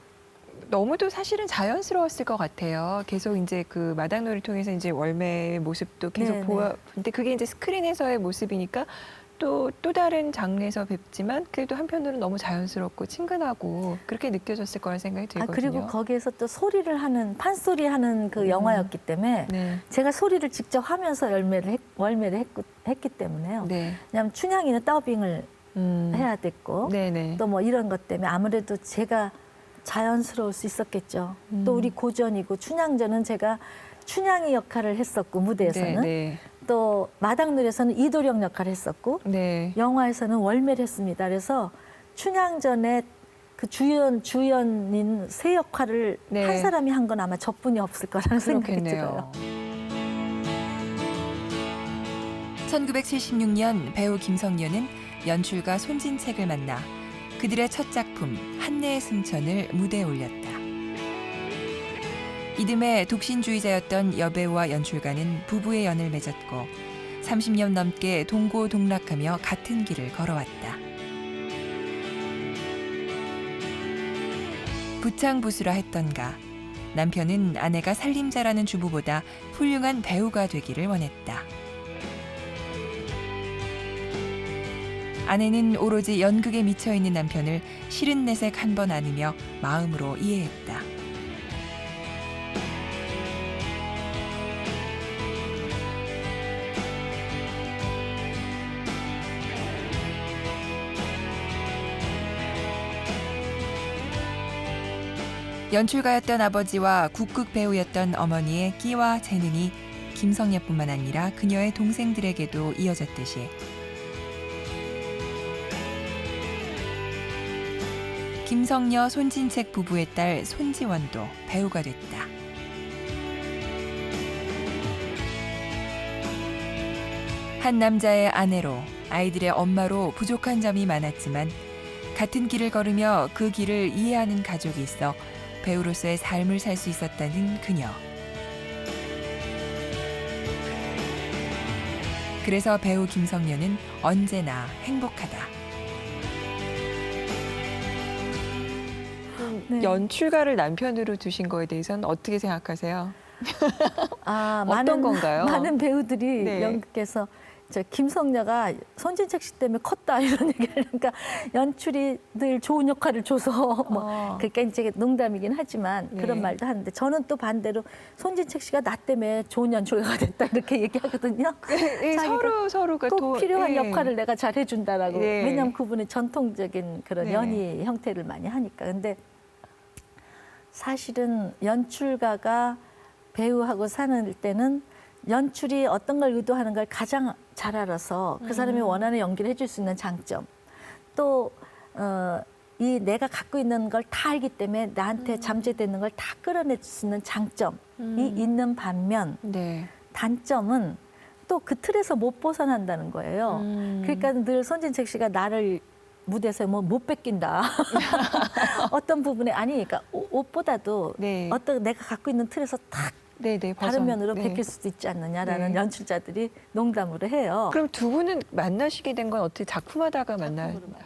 [SPEAKER 1] 너무도 사실은 자연스러웠을 것 같아요. 계속 이제 그 마당놀이를 통해서 이제 월매의 모습도 계속
[SPEAKER 3] 네네.
[SPEAKER 1] 보았는데 그게 이제 스크린에서의 모습이니까 또 다른 장르에서 뵙지만 그래도 한편으로는 너무 자연스럽고 친근하고 그렇게 느껴졌을 거라는 생각이
[SPEAKER 3] 아,
[SPEAKER 1] 들거든요.
[SPEAKER 3] 그리고 거기에서 또 소리를 하는 판소리 하는 그 영화였기 때문에
[SPEAKER 1] 네.
[SPEAKER 3] 제가 소리를 직접 하면서 월매를 했기 때문에요.
[SPEAKER 1] 네.
[SPEAKER 3] 왜냐하면 춘향이는 더빙을 해야 됐고
[SPEAKER 1] 네네.
[SPEAKER 3] 또 뭐 이런 것 때문에 아무래도 제가 자연스러울 수 있었겠죠. 또 우리 고전이고 춘향전은 제가 춘향이 역할을 했었고 무대에서는
[SPEAKER 1] 네.
[SPEAKER 3] 또 마당놀이에서는 이도령 역할을 했었고
[SPEAKER 1] 네.
[SPEAKER 3] 영화에서는 월매를 했습니다. 그래서 춘향전에 그 주연인 세 역할을
[SPEAKER 1] 네.
[SPEAKER 3] 한 사람이 한 건 아마 저뿐이 없을 거라는 생각이 들어요.
[SPEAKER 1] 그렇겠네요. 1976년 배우 김성녀는 연출가 손진책을 만나 그들의 첫 작품 한내의 승천을 무대에 올렸다. 이듬해 독신주의자였던 여배우와 연출가는 부부의 연을 맺었고 30년 넘게 동고동락하며 같은 길을 걸어왔다. 부창부수라 했던가 남편은 아내가 살림자라는 주부보다 훌륭한 배우가 되기를 원했다. 아내는 오로지 연극에 미쳐있는 남편을 싫은 내색 한 번 안으며 마음으로 이해했다. 연출가였던 아버지와 국극 배우였던 어머니의 끼와 재능이 김성녀뿐만 아니라 그녀의 동생들에게도 이어졌듯이 김성녀, 손진책 부부의 딸 손지원도 배우가 됐다. 한 남자의 아내로 아이들의 엄마로 부족한 점이 많았지만 같은 길을 걸으며 그 길을 이해하는 가족이 있어 배우로서의 삶을 살 수 있었다는 그녀. 그래서 배우 김성녀는 언제나 행복하다.
[SPEAKER 3] 네.
[SPEAKER 1] 연출가를 남편으로 두신 거에 대해서는 어떻게 생각하세요?
[SPEAKER 3] 아,
[SPEAKER 1] 어떤 건가요?
[SPEAKER 3] 많은 배우들이
[SPEAKER 1] 네.
[SPEAKER 3] 연극에서 저 김성녀가 손진책 씨 때문에 컸다 이런 얘기를 그러니까 연출이 늘 좋은 역할을 줘서 뭐 그러니까 이제 농담이긴 하지만
[SPEAKER 1] 네.
[SPEAKER 3] 그런 말도 하는데 저는 또 반대로 손진책 씨가 나 때문에 좋은 연출가가 됐다 이렇게 얘기하거든요. 자기가
[SPEAKER 1] 서로가
[SPEAKER 3] 꼭 필요한
[SPEAKER 1] 예.
[SPEAKER 3] 역할을 내가 잘 해준다라고.
[SPEAKER 1] 예.
[SPEAKER 3] 왜냐하면 그분이 전통적인 그런
[SPEAKER 1] 네.
[SPEAKER 3] 연희 형태를 많이 하니까. 근데 사실은 연출가가 배우하고 사는 때는 연출이 어떤 걸 의도하는 걸 가장 잘 알아서 그 사람이 원하는 연기를 해줄 수 있는 장점. 또 이 내가 갖고 있는 걸 다 알기 때문에 나한테 잠재되는 걸 다 끌어낼 수 있는 장점이 있는 반면
[SPEAKER 1] 네.
[SPEAKER 3] 단점은 또 그 틀에서 못 벗어난다는 거예요. 그러니까 늘 손진책 씨가 나를 무대에서 뭐 못 뺏긴다. 어떤 부분에 아니 그러니까 옷보다도
[SPEAKER 1] 네.
[SPEAKER 3] 어떤 내가 갖고 있는 틀에서 탁
[SPEAKER 1] 네네.
[SPEAKER 3] 다른 면으로
[SPEAKER 1] 네.
[SPEAKER 3] 베낄 수도 있지 않느냐라는
[SPEAKER 1] 네.
[SPEAKER 3] 연출자들이 농담으로 해요.
[SPEAKER 1] 그럼 두 분은 만나시게 된 건 어떻게 작품하다가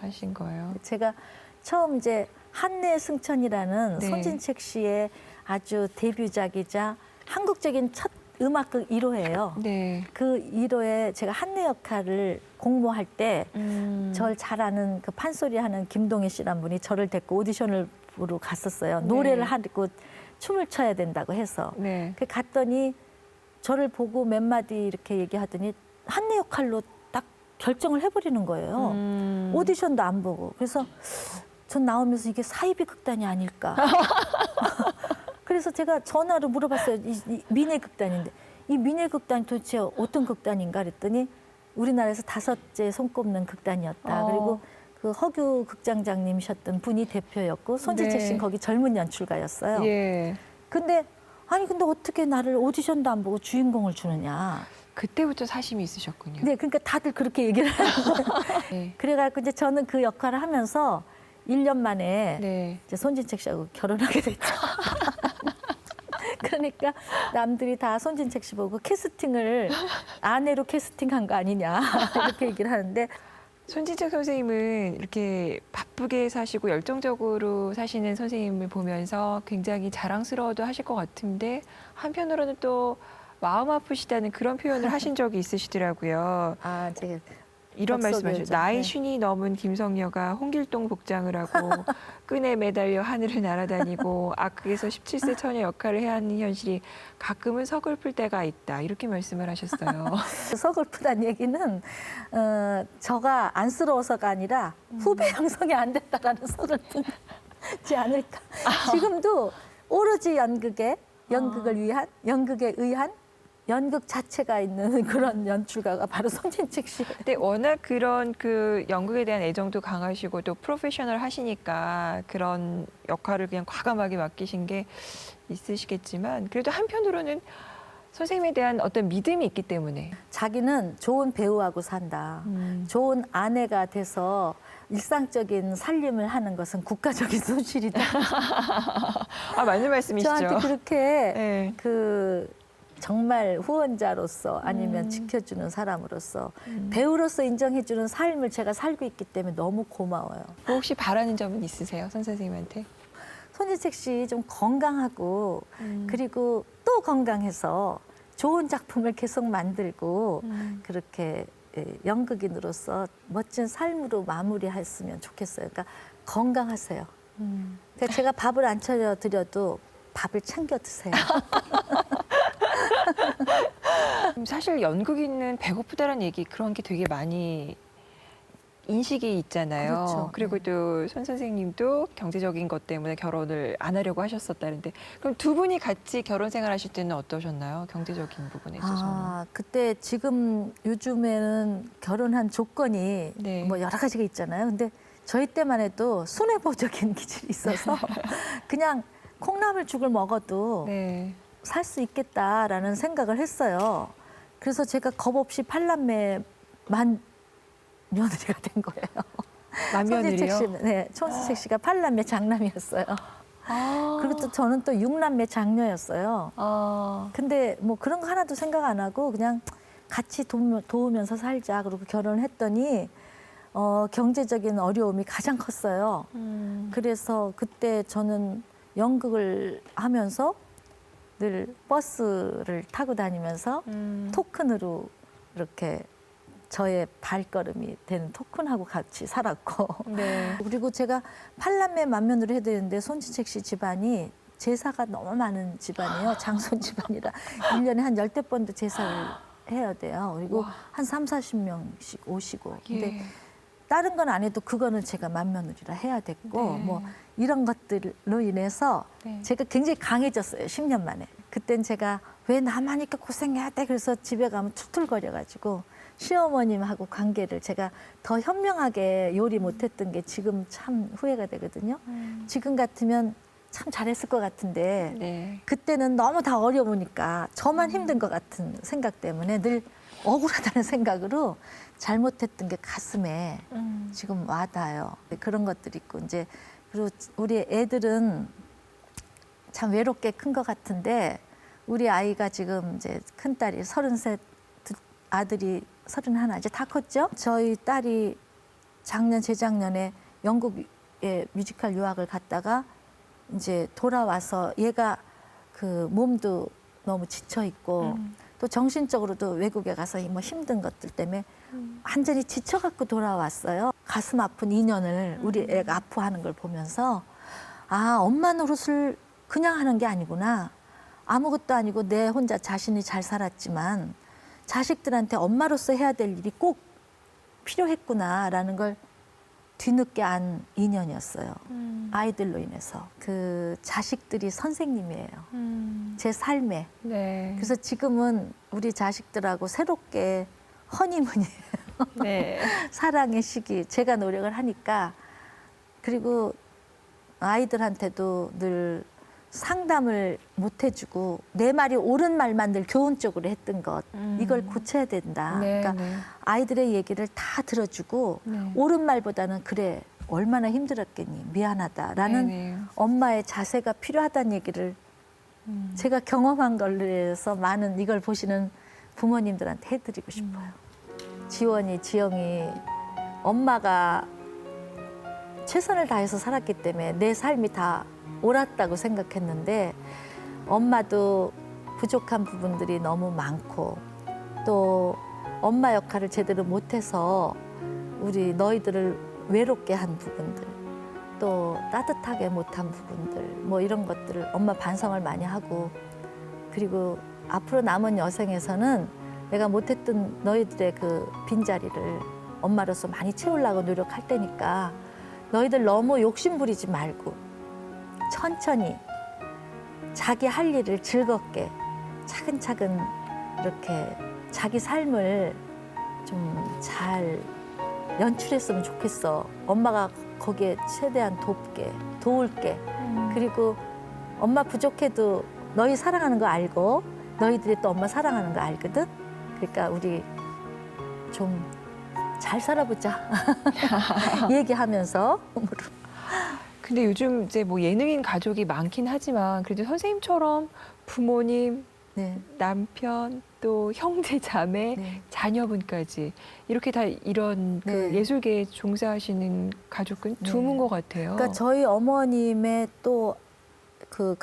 [SPEAKER 1] 하신 거예요?
[SPEAKER 3] 제가 처음 이제 한내 승천이라는
[SPEAKER 1] 네.
[SPEAKER 3] 손진책 씨의 아주 데뷔작이자 한국적인 첫 음악극 1호예요.
[SPEAKER 1] 네.
[SPEAKER 3] 그 1호에 제가 한내 역할을 공모할 때 저를 잘 아는 그 판소리 하는 김동희 씨란 분이 저를 데리고 오디션을 보러 갔었어요.
[SPEAKER 1] 네.
[SPEAKER 3] 노래를 하고 춤을 춰야 된다고 해서.
[SPEAKER 1] 네.
[SPEAKER 3] 그 갔더니 저를 보고 몇 마디 이렇게 얘기하더니 한내 역할로 딱 결정을 해버리는 거예요. 오디션도 안 보고. 그래서 전 나오면서 이게 사이비 극단이 아닐까. 그래서 제가 전화로 물어봤어요. 이 민의 극단인데 이 민의 극단이 도대체 어떤 극단인가 그랬더니 우리나라에서 5째 손꼽는 극단이었다. 그리고 그 허규 극장장님이셨던 분이 대표였고 손진책
[SPEAKER 1] 네.
[SPEAKER 3] 씨는 거기 젊은 연출가였어요.
[SPEAKER 1] 예.
[SPEAKER 3] 근데 어떻게 나를 오디션도 안 보고 주인공을 주느냐.
[SPEAKER 1] 그때부터 사심이 있으셨군요.
[SPEAKER 3] 네, 그러니까 다들 그렇게 얘기를 해요.
[SPEAKER 1] 네.
[SPEAKER 3] 그래갖고 이제 저는 그 역할을 하면서 1년 만에
[SPEAKER 1] 네.
[SPEAKER 3] 이제 손진책 씨하고 결혼하게 됐죠. 그러니까 남들이 다 손진책 씨 보고 캐스팅을 아내로 캐스팅한 거 아니냐 이렇게 얘기를 하는데
[SPEAKER 1] 손진책 선생님은 이렇게 바쁘게 사시고 열정적으로 사시는 선생님을 보면서 굉장히 자랑스러워도 하실 것 같은데 한편으로는 또 마음 아프시다는 그런 표현을 하신 적이 있으시더라고요.
[SPEAKER 3] 제가
[SPEAKER 1] 이런 말씀하셨죠.
[SPEAKER 3] 덕석이었죠.
[SPEAKER 1] 나이
[SPEAKER 3] 네.
[SPEAKER 1] 50이 넘은 김성녀가 홍길동 복장을 하고 끈에 매달려 하늘을 날아다니고 악극에서 17세 처녀 역할을 해야 하는 현실이 가끔은 서글플 때가 있다. 이렇게 말씀을 하셨어요.
[SPEAKER 3] 서글프다는 얘기는 저가 안쓰러워서가 아니라 후배 형성이 안 됐다라는 서글픔이지 않을까. 지금도 오로지 연극을 위한 연극에 의한 연극 자체가 있는 그런 연출가가 바로 손진책 씨.
[SPEAKER 1] 근데 워낙 그런 그 연극에 대한 애정도 강하시고 또 프로페셔널 하시니까 그런 역할을 그냥 과감하게 맡기신 게 있으시겠지만 그래도 한편으로는 선생님에 대한 어떤 믿음이 있기 때문에
[SPEAKER 3] 자기는 좋은 배우하고 산다. 좋은 아내가 돼서 일상적인 살림을 하는 것은 국가적인 손실이다.
[SPEAKER 1] 아 맞는 말씀이시죠.
[SPEAKER 3] 저한테 그렇게
[SPEAKER 1] 네.
[SPEAKER 3] 정말 후원자로서 아니면 지켜주는 사람으로서 배우로서 인정해주는 삶을 제가 살고 있기 때문에 너무 고마워요.
[SPEAKER 1] 뭐 혹시 바라는 점은 있으세요, 선 선생님한테?
[SPEAKER 3] 손진책 씨 좀 건강하고 그리고 또 건강해서 좋은 작품을 계속 만들고 그렇게 연극인으로서 멋진 삶으로 마무리했으면 좋겠어요. 그러니까 건강하세요. 그러니까 제가 밥을 안 차려드려도 밥을 챙겨 드세요.
[SPEAKER 1] 사실 연극인은 배고프다는 얘기 그런 게 되게 많이 인식이 있잖아요.
[SPEAKER 3] 그렇죠.
[SPEAKER 1] 그리고 또 손 선생님도 경제적인 것 때문에 결혼을 안 하려고 하셨었다는데 그럼 두 분이 같이 결혼 생활하실 때는 어떠셨나요? 경제적인 부분에 있어서는.
[SPEAKER 3] 그때 지금 요즘에는 결혼한 조건이
[SPEAKER 1] 네.
[SPEAKER 3] 뭐 여러 가지가 있잖아요. 근데 저희 때만 해도 순애보적인 기질이 있어서 그냥 콩나물죽을 먹어도
[SPEAKER 1] 네.
[SPEAKER 3] 살 수 있겠다라는 생각을 했어요. 그래서 제가 겁없이 팔남매 며느리가 된 거예요.
[SPEAKER 1] 만며느리요?
[SPEAKER 3] 손진책 씨가 팔남매 장남이었어요.
[SPEAKER 1] 아.
[SPEAKER 3] 그리고 또 저는 또 육남매 장녀였어요.
[SPEAKER 1] 아.
[SPEAKER 3] 근데 뭐 그런 거 하나도 생각 안 하고 그냥 같이 도우면서 살자. 그리고 결혼을 했더니 경제적인 어려움이 가장 컸어요. 그래서 그때 저는 연극을 하면서 늘 버스를 타고 다니면서 토큰으로 이렇게 저의 발걸음이 되는 토큰하고 같이 살았고
[SPEAKER 1] 네.
[SPEAKER 3] 그리고 제가 팔남매 만면으로 해야 되는데 손진책 씨 집안이 제사가 너무 많은 집안이에요. 장손 집안이라 1년에 한 10대 번도 제사를 해야 돼요. 그리고 한 30-40명씩 오시고. 근데
[SPEAKER 1] 예.
[SPEAKER 3] 다른 건 안 해도 그거는 제가 만며느리라 해야 됐고
[SPEAKER 1] 네.
[SPEAKER 3] 뭐 이런 것들로 인해서
[SPEAKER 1] 네.
[SPEAKER 3] 제가 굉장히 강해졌어요. 10년 만에. 그땐 제가 왜 나만 이렇게 고생해야 돼? 그래서 집에 가면 툴툴거려가지고 시어머님하고 관계를 제가 더 현명하게 요리 못했던 게 지금 참 후회가 되거든요. 지금 같으면 참 잘했을 것 같은데
[SPEAKER 1] 네.
[SPEAKER 3] 그때는 너무 다 어려우니까 저만 힘든 것 같은 생각 때문에 늘 억울하다는 생각으로 잘못했던 게 가슴에 지금 와닿아요. 그런 것들이 있고 이제 그리고 우리 애들은 참 외롭게 큰 것 같은데 우리 아이가 지금 이제 큰 딸이 33, 아들이 31 이제 다 컸죠. 저희 딸이 재작년에 영국에 뮤지컬 유학을 갔다가 이제 돌아와서 얘가 그 몸도 너무 지쳐 있고 또 정신적으로도 외국에 가서 뭐 힘든 것들 때문에 완전히 지쳐갖고 돌아왔어요. 가슴 아픈 2년을 우리 애가 아파하는 걸 보면서 엄마 노릇을 그냥 하는 게 아니구나. 아무것도 아니고 내 혼자 자신이 잘 살았지만 자식들한테 엄마로서 해야 될 일이 꼭 필요했구나라는 걸 뒤늦게 안 2년이었어요. 아이들로 인해서. 그 자식들이 선생님이에요. 제 삶에.
[SPEAKER 1] 네.
[SPEAKER 3] 그래서 지금은 우리 자식들하고 새롭게 허니문이에요.
[SPEAKER 1] 네.
[SPEAKER 3] 사랑의 시기 제가 노력을 하니까 그리고 아이들한테도 늘 상담을 못 해주고 내 말이 옳은 말만 늘 교훈적으로 했던 것 이걸 고쳐야 된다.
[SPEAKER 1] 네,
[SPEAKER 3] 그러니까
[SPEAKER 1] 네.
[SPEAKER 3] 아이들의 얘기를 다 들어주고
[SPEAKER 1] 네.
[SPEAKER 3] 옳은 말보다는 그래 얼마나 힘들었겠니 미안하다라는
[SPEAKER 1] 네네.
[SPEAKER 3] 엄마의 자세가 필요하다는 얘기를 제가 경험한 걸로 해서 많은 이걸 보시는 부모님들한테 해드리고 싶어요. 지원이, 지영이 엄마가 최선을 다해서 살았기 때문에 내 삶이 다 옳았다고 생각했는데 엄마도 부족한 부분들이 너무 많고 또 엄마 역할을 제대로 못해서 우리 너희들을 외롭게 한 부분들 또 따뜻하게 못한 부분들 뭐 이런 것들을 엄마 반성을 많이 하고 그리고 앞으로 남은 여생에서는 내가 못했던 너희들의 그 빈자리를 엄마로서 많이 채우려고 노력할 테니까 너희들 너무 욕심 부리지 말고 천천히 자기 할 일을 즐겁게 차근차근 이렇게 자기 삶을 좀 잘 연출했으면 좋겠어. 엄마가 거기에 최대한 도울게. 그리고 엄마 부족해도 너희 사랑하는 거 알고 너희들이 또 엄마 사랑하는 거 알거든. 그러니까 우리 좀 잘 살아보자. 얘기하면서
[SPEAKER 1] 근데 요즘 이제 뭐 예능인 가족이 많긴 하지만 그래도 선생님처럼 부모님,
[SPEAKER 3] 네.
[SPEAKER 1] 남편, 또 형제, 자매,
[SPEAKER 3] 네.
[SPEAKER 1] 자녀분까지 이렇게 다 이런 그
[SPEAKER 3] 네.
[SPEAKER 1] 예술계에 종사하시는 가족은 드문 것 같아요.
[SPEAKER 3] 그러니까 저희 어머님의 또 그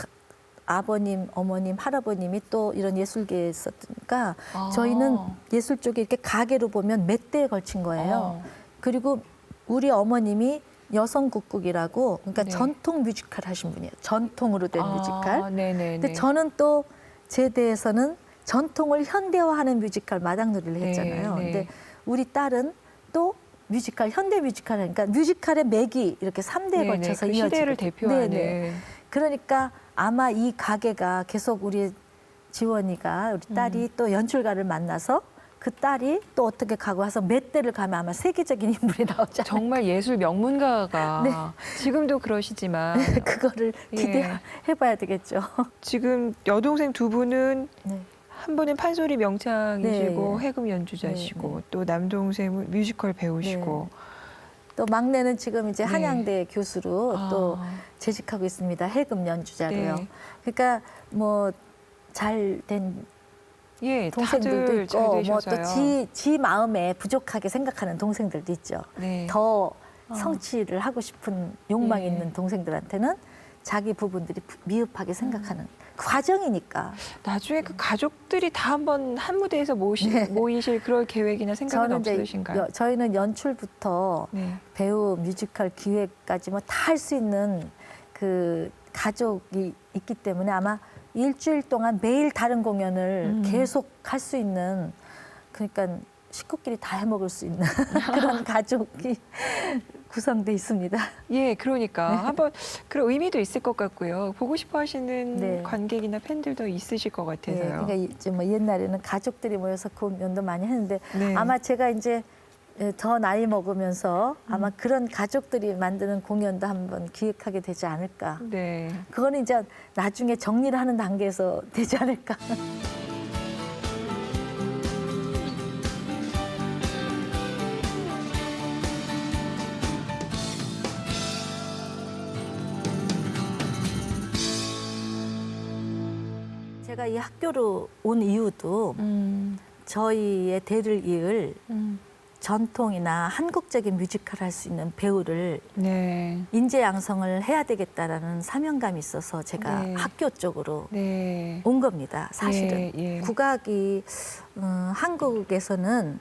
[SPEAKER 3] 아버님, 어머님, 할아버님이 또 이런 예술계에 있었으니까
[SPEAKER 1] 아.
[SPEAKER 3] 저희는 예술 쪽에 이렇게 가게로 보면 몇 대에 걸친 거예요. 그리고 우리 어머님이 여성국국이라고 그러니까
[SPEAKER 1] 네.
[SPEAKER 3] 전통 뮤지컬 하신 분이에요. 전통으로 된 뮤지컬.
[SPEAKER 1] 네네네.
[SPEAKER 3] 근데 저는 또 제 대에서는 전통을 현대화하는 뮤지컬 마당놀이를 했잖아요.
[SPEAKER 1] 네, 네.
[SPEAKER 3] 근데 우리 딸은 또 뮤지컬, 현대 뮤지컬 하니까 뮤지컬의 맥이 이렇게 3대에 걸쳐서
[SPEAKER 1] 그
[SPEAKER 3] 이어지고
[SPEAKER 1] 시대를 대표하는.
[SPEAKER 3] 네네. 그러니까 아마 이 가게가 계속 우리 지원이가 우리 딸이 또 연출가를 만나서 그 딸이 또 어떻게 가고 와서 몇 대를 가면 아마 세계적인 인물이 나오잖아요.
[SPEAKER 1] 정말 예술 명문가가
[SPEAKER 3] 네.
[SPEAKER 1] 지금도 그러시지만
[SPEAKER 3] 그거를
[SPEAKER 1] 예.
[SPEAKER 3] 기대해봐야 되겠죠.
[SPEAKER 1] 지금 여동생 두 분은
[SPEAKER 3] 네.
[SPEAKER 1] 한 분은 판소리 명창이시고
[SPEAKER 3] 네.
[SPEAKER 1] 해금 연주자시고
[SPEAKER 3] 네, 네.
[SPEAKER 1] 또 남동생은 뮤지컬 배우시고
[SPEAKER 3] 또 막내는 지금 이제
[SPEAKER 1] 네.
[SPEAKER 3] 한양대 교수로 또
[SPEAKER 1] 아.
[SPEAKER 3] 재직하고 있습니다. 해금 연주자로요.
[SPEAKER 1] 네.
[SPEAKER 3] 그러니까 뭐 잘된
[SPEAKER 1] 예,
[SPEAKER 3] 동생들도
[SPEAKER 1] 다들 잘
[SPEAKER 3] 있고 뭐
[SPEAKER 1] 되셔서요.
[SPEAKER 3] 또 지 마음에 부족하게 생각하는 동생들도 있죠.
[SPEAKER 1] 네.
[SPEAKER 3] 더 성취를 하고 싶은 욕망이
[SPEAKER 1] 네.
[SPEAKER 3] 있는 동생들한테는 자기 부분들이 미흡하게 생각하는 그 과정이니까.
[SPEAKER 1] 나중에 그 가족들이 다 한번 한 무대에서 모이실 그럴 계획이나 생각은
[SPEAKER 3] 저는 이제
[SPEAKER 1] 없으신가요?
[SPEAKER 3] 저희는 연출부터
[SPEAKER 1] 네.
[SPEAKER 3] 배우, 뮤지컬 기획까지 뭐 다 할 수 있는 그 가족이 있기 때문에 아마 일주일 동안 매일 다른 공연을 계속 할 수 있는 그러니까 식구끼리 다 해먹을 수 있는 그런 가족이 구성돼 있습니다.
[SPEAKER 1] 예, 그러니까 한번 그런 의미도 있을 것 같고요. 보고 싶어 하시는
[SPEAKER 3] 네.
[SPEAKER 1] 관객이나 팬들도 있으실 것
[SPEAKER 3] 네,
[SPEAKER 1] 같아서요.
[SPEAKER 3] 그러니까 이제 뭐 옛날에는 가족들이 모여서 공연도 많이 했는데
[SPEAKER 1] 네.
[SPEAKER 3] 아마 제가 이제 더 나이 먹으면서 아마 그런 가족들이 만드는 공연도 한번 기획하게 되지 않을까.
[SPEAKER 1] 네.
[SPEAKER 3] 그거는 이제 나중에 정리를 하는 단계에서 되지 않을까. 제가 이 학교로 온 이유도 저희의 대를 이을 전통이나 한국적인 뮤지컬 할 수 있는 배우를
[SPEAKER 1] 네.
[SPEAKER 3] 인재 양성을 해야 되겠다라는 사명감이 있어서 제가
[SPEAKER 1] 네.
[SPEAKER 3] 학교 쪽으로
[SPEAKER 1] 네.
[SPEAKER 3] 온 겁니다. 사실은
[SPEAKER 1] 예.
[SPEAKER 3] 국악이 한국에서는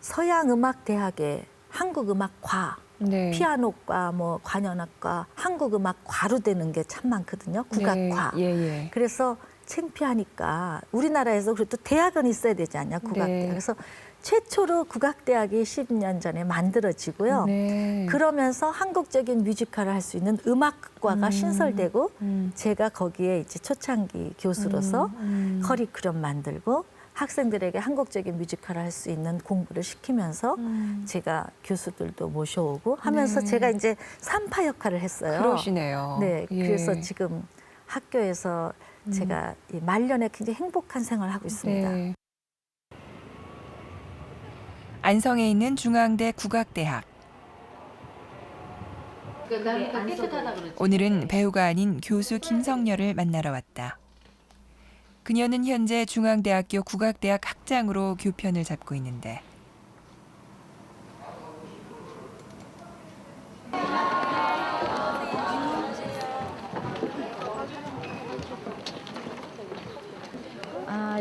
[SPEAKER 3] 서양음악대학의 한국음악과
[SPEAKER 1] 네.
[SPEAKER 3] 피아노과, 뭐 관현악과, 한국음악과로 되는 게 참 많거든요. 국악과.
[SPEAKER 1] 네. 예.
[SPEAKER 3] 그래서 창피하니까 우리나라에서 그래도 대학은 있어야 되지 않냐, 국악대학.
[SPEAKER 1] 네.
[SPEAKER 3] 그래서 최초로 국악대학이 10년 전에 만들어지고요.
[SPEAKER 1] 네.
[SPEAKER 3] 그러면서 한국적인 뮤지컬을 할 수 있는 음악과가 신설되고 제가 거기에 이제 초창기 교수로서 커리큘럼 만들고 학생들에게 한국적인 뮤지컬을 할 수 있는 공부를 시키면서 제가 교수들도 모셔오고 하면서
[SPEAKER 1] 네.
[SPEAKER 3] 제가 이제 산파 역할을 했어요.
[SPEAKER 1] 그러시네요.
[SPEAKER 3] 네,
[SPEAKER 1] 예.
[SPEAKER 3] 그래서 지금 학교에서 제가 이 말년에 굉장히 행복한 생활을 하고 있습니다.
[SPEAKER 1] 네. 안성에 있는 중앙대 국악대학. 오늘은 배우가 아닌 교수 김성녀를 만나러 왔다. 그녀는 현재 중앙대학교 국악대학 학장으로 교편을 잡고 있는데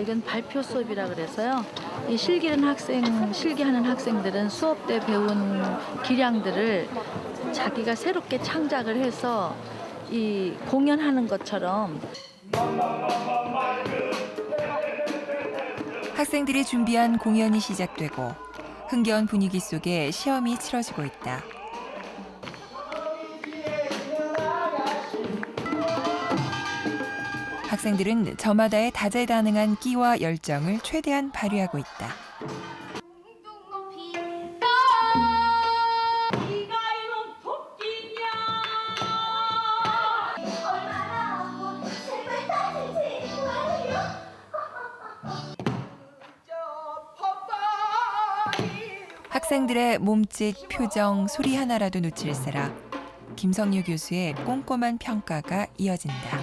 [SPEAKER 3] 이건 발표 수업이라 그래서요. 이 실기하는 학생들은 수업 때 배운 기량들을 자기가 새롭게 창작을 해서 이 공연하는 것처럼
[SPEAKER 1] 학생들이 준비한 공연이 시작되고 흥겨운 분위기 속에 시험이 치러지고 있다. 학생들은 저마다의 다재다능한 끼와 열정을 최대한 발휘하고 있다. 학생들의 몸짓, 표정, 소리 하나라도 놓칠세라 김성녀 교수의 꼼꼼한 평가가 이어진다.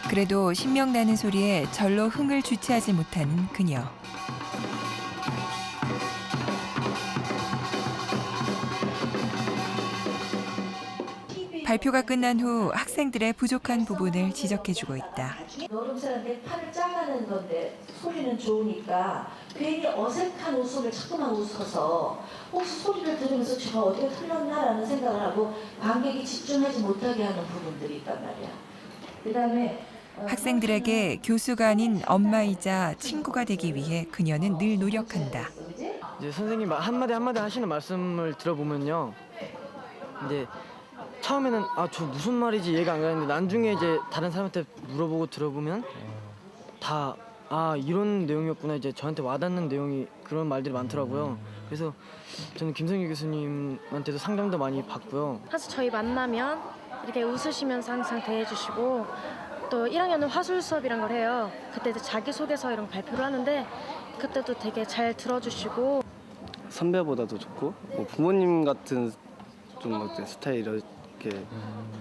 [SPEAKER 1] 그래도 신명나는 소리에 절로 흥을 주체하지 못하는 그녀. 발표가 끝난 후 학생들의 부족한 부분을 지적해주고 있다.
[SPEAKER 3] 여름새는 내 팔을 잘라낸 건데 소리는 좋으니까 괜히 어색한 웃음을 자꾸만 웃어서 혹시 소리를 들으면서 제가 어디가 틀렸나라는 생각을 하고 관객이 집중하지 못하게 하는 부분들이 있단 말이야. 그다음에
[SPEAKER 1] 학생들에게 교수가 아닌 엄마이자 친구가 되기 위해 그녀는 늘 노력한다.
[SPEAKER 5] 이제 선생님 한마디 하시는 말씀을 들어보면요. 이제 처음에는 저 무슨 말이지 이해가 안 가는데 나중에 이제 다른 사람한테 물어보고 들어보면 다 이런 내용이었구나, 이제 저한테 와닿는 내용이 그런 말들이 많더라고요. 그래서 저는 김성녀 교수님한테도 상담도 많이 받고요.
[SPEAKER 6] 사실 저희 만나면 이렇게 웃으시면서 항상 대해주시고 또 1학년은 화술 수업이란 걸 해요. 그때 이제 자기소개서 이런 거 발표를 하는데 그때도 되게 잘 들어주시고
[SPEAKER 7] 선배보다도 좋고 뭐 부모님 같은 좀 어때 스타일 이렇게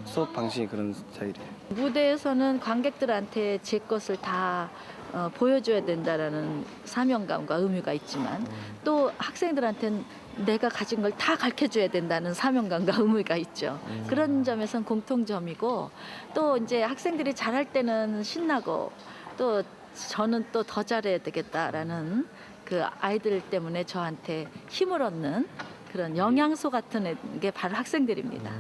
[SPEAKER 7] 수업 방식이 그런 스타일이에요.
[SPEAKER 3] 무대에서는 관객들한테 제 것을 다 보여줘야 된다라는 사명감과 의무가 있지만 또 학생들한테는 내가 가진 걸 다 가르쳐줘야 된다는 사명감과 의무가 있죠. 그런 점에선 공통점이고 또 이제 학생들이 잘할 때는 신나고 또 저는 또 더 잘해야 되겠다라는 그 아이들 때문에 저한테 힘을 얻는 그런 영양소 같은 게 바로 학생들입니다.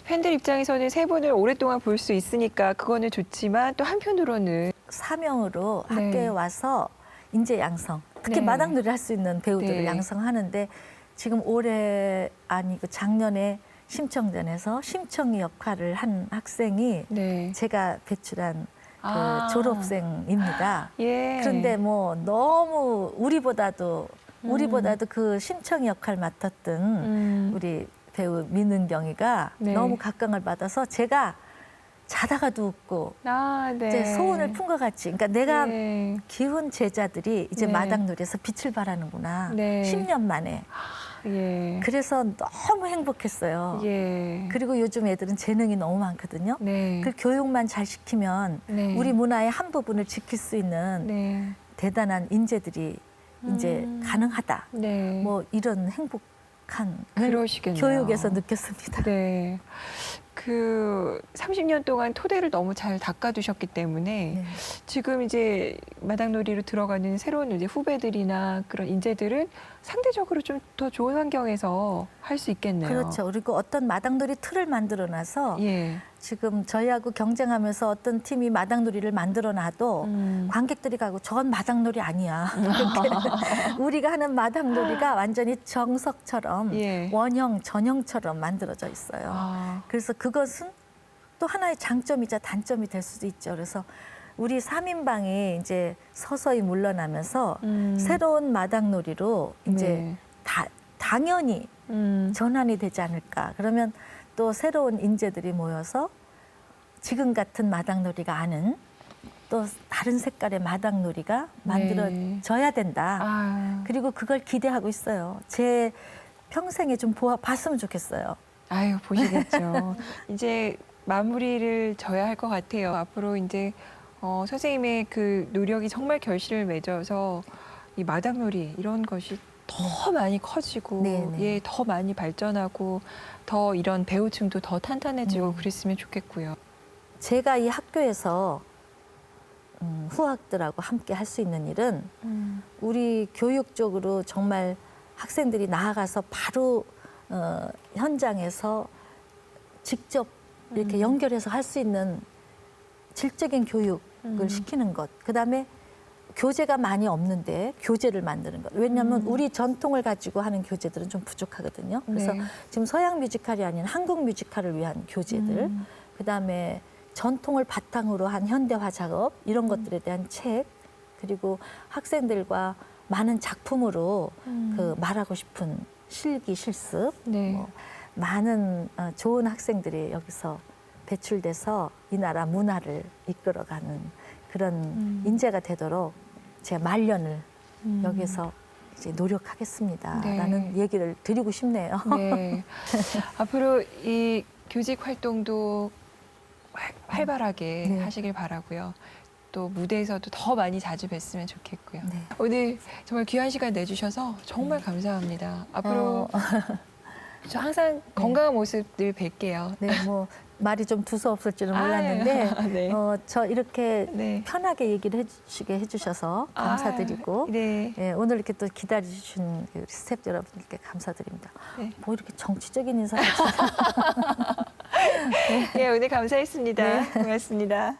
[SPEAKER 1] 팬들 입장에서는 세 분을 오랫동안 볼 수 있으니까 그거는 좋지만 또 한편으로는
[SPEAKER 3] 사명으로
[SPEAKER 1] 네.
[SPEAKER 3] 학교에 와서 인재 양성, 특히
[SPEAKER 1] 네.
[SPEAKER 3] 마당놀이 할 수 있는 배우들을
[SPEAKER 1] 네.
[SPEAKER 3] 양성하는데 지금 올해 아니고 작년에 심청전에서 심청이 역할을 한 학생이
[SPEAKER 1] 네.
[SPEAKER 3] 제가 배출한 그
[SPEAKER 1] 아.
[SPEAKER 3] 졸업생입니다.
[SPEAKER 1] 예.
[SPEAKER 3] 그런데 뭐 너무 우리보다도 그 심청이 역할 맡았던 우리 배우 민은경이가
[SPEAKER 1] 네.
[SPEAKER 3] 너무 각광을 받아서 제가 자다가도 웃고
[SPEAKER 1] 네.
[SPEAKER 3] 이제 소원을 푼 것 같이, 그러니까 내가
[SPEAKER 1] 네.
[SPEAKER 3] 기운 제자들이 이제
[SPEAKER 1] 네.
[SPEAKER 3] 마당놀이에서 빛을 발하는구나.
[SPEAKER 1] 네.
[SPEAKER 3] 10년 만에.
[SPEAKER 1] 예.
[SPEAKER 3] 그래서 너무 행복했어요.
[SPEAKER 1] 예.
[SPEAKER 3] 그리고 요즘 애들은 재능이 너무 많거든요.
[SPEAKER 1] 네.
[SPEAKER 3] 그 교육만 잘 시키면
[SPEAKER 1] 네.
[SPEAKER 3] 우리 문화의 한 부분을 지킬 수 있는
[SPEAKER 1] 네.
[SPEAKER 3] 대단한 인재들이 이제 가능하다.
[SPEAKER 1] 네.
[SPEAKER 3] 뭐 이런 행복한
[SPEAKER 1] 그러시겠네요.
[SPEAKER 3] 교육에서 느꼈습니다.
[SPEAKER 1] 네. 그 30년 동안 토대를 너무 잘 닦아두셨기 때문에
[SPEAKER 3] 네.
[SPEAKER 1] 지금 이제 마당놀이로 들어가는 새로운 이제 후배들이나 그런 인재들은 상대적으로 좀 더 좋은 환경에서 할 수 있겠네요.
[SPEAKER 3] 그렇죠. 그리고 어떤 마당놀이 틀을 만들어놔서
[SPEAKER 1] 예.
[SPEAKER 3] 지금 저희하고 경쟁하면서 어떤 팀이 마당놀이를 만들어놔도 관객들이 가고 저건 마당놀이 아니야. 이렇게 우리가 하는 마당놀이가 완전히 정석처럼
[SPEAKER 1] 예.
[SPEAKER 3] 원형, 전형처럼 만들어져 있어요.
[SPEAKER 1] 아.
[SPEAKER 3] 그래서 그것은 또 하나의 장점이자 단점이 될 수도 있죠. 그래서 우리 3인방이 이제 서서히 물러나면서 새로운 마당놀이로 이제
[SPEAKER 1] 네.
[SPEAKER 3] 당연히 전환이 되지 않을까. 그러면 또 새로운 인재들이 모여서 지금 같은 마당놀이가 아닌 또 다른 색깔의 마당놀이가 만들어져야 된다.
[SPEAKER 1] 아.
[SPEAKER 3] 그리고 그걸 기대하고 있어요. 제 평생에 좀 봤으면 좋겠어요.
[SPEAKER 1] 아유, 보시겠죠. 이제 마무리를 져야 할 것 같아요. 앞으로 이제 선생님의 그 노력이 정말 결실을 맺어서 이 마당놀이 이런 것이 더 많이 커지고
[SPEAKER 3] 네, 네.
[SPEAKER 1] 예, 더 많이 발전하고 더 이런 배우층도 더 탄탄해지고 그랬으면 좋겠고요.
[SPEAKER 3] 제가 이 학교에서 후학들하고 함께 할 수 있는 일은 우리 교육적으로 정말 학생들이 나아가서 바로 현장에서 직접 이렇게 연결해서 할 수 있는 질적인 교육을 시키는 것. 그다음에 교재가 많이 없는데 교재를 만드는 것. 왜냐하면 우리 전통을 가지고 하는 교재들은 좀 부족하거든요. 그래서
[SPEAKER 1] 네.
[SPEAKER 3] 지금 서양 뮤지컬이 아닌 한국 뮤지컬을 위한 교재들, 그다음에 전통을 바탕으로 한 현대화 작업 이런 것들에 대한 책, 그리고 학생들과 많은 작품으로 그 말하고 싶은 실기, 실습,
[SPEAKER 1] 네.
[SPEAKER 3] 뭐 많은 좋은 학생들이 여기서 배출돼서 이 나라 문화를 이끌어가는 그런 인재가 되도록 제 말년을 여기서 이제 노력하겠습니다라는 얘기를 드리고 싶네요.
[SPEAKER 1] 네. 앞으로 이 교직 활동도 활발하게
[SPEAKER 3] 네.
[SPEAKER 1] 하시길 바라고요. 또 무대에서도 더 많이 자주 뵀으면 좋겠고요.
[SPEAKER 3] 네.
[SPEAKER 1] 오늘 정말 귀한 시간 내주셔서 정말 감사합니다. 앞으로 저 항상 건강한 모습 늘 뵐게요.
[SPEAKER 3] 네, 뭐 말이 좀 두서없을지는 몰랐는데
[SPEAKER 1] 아유, 네.
[SPEAKER 3] 저 이렇게
[SPEAKER 1] 네.
[SPEAKER 3] 편하게 얘기를 해주시게 해주셔서 감사드리고
[SPEAKER 1] 네.
[SPEAKER 3] 예, 오늘 이렇게 또 기다려주신 우리 스태프 여러분들께 감사드립니다.
[SPEAKER 1] 네.
[SPEAKER 3] 뭐 이렇게 정치적인 인사를
[SPEAKER 1] 네, 오늘 감사했습니다. 고맙습니다.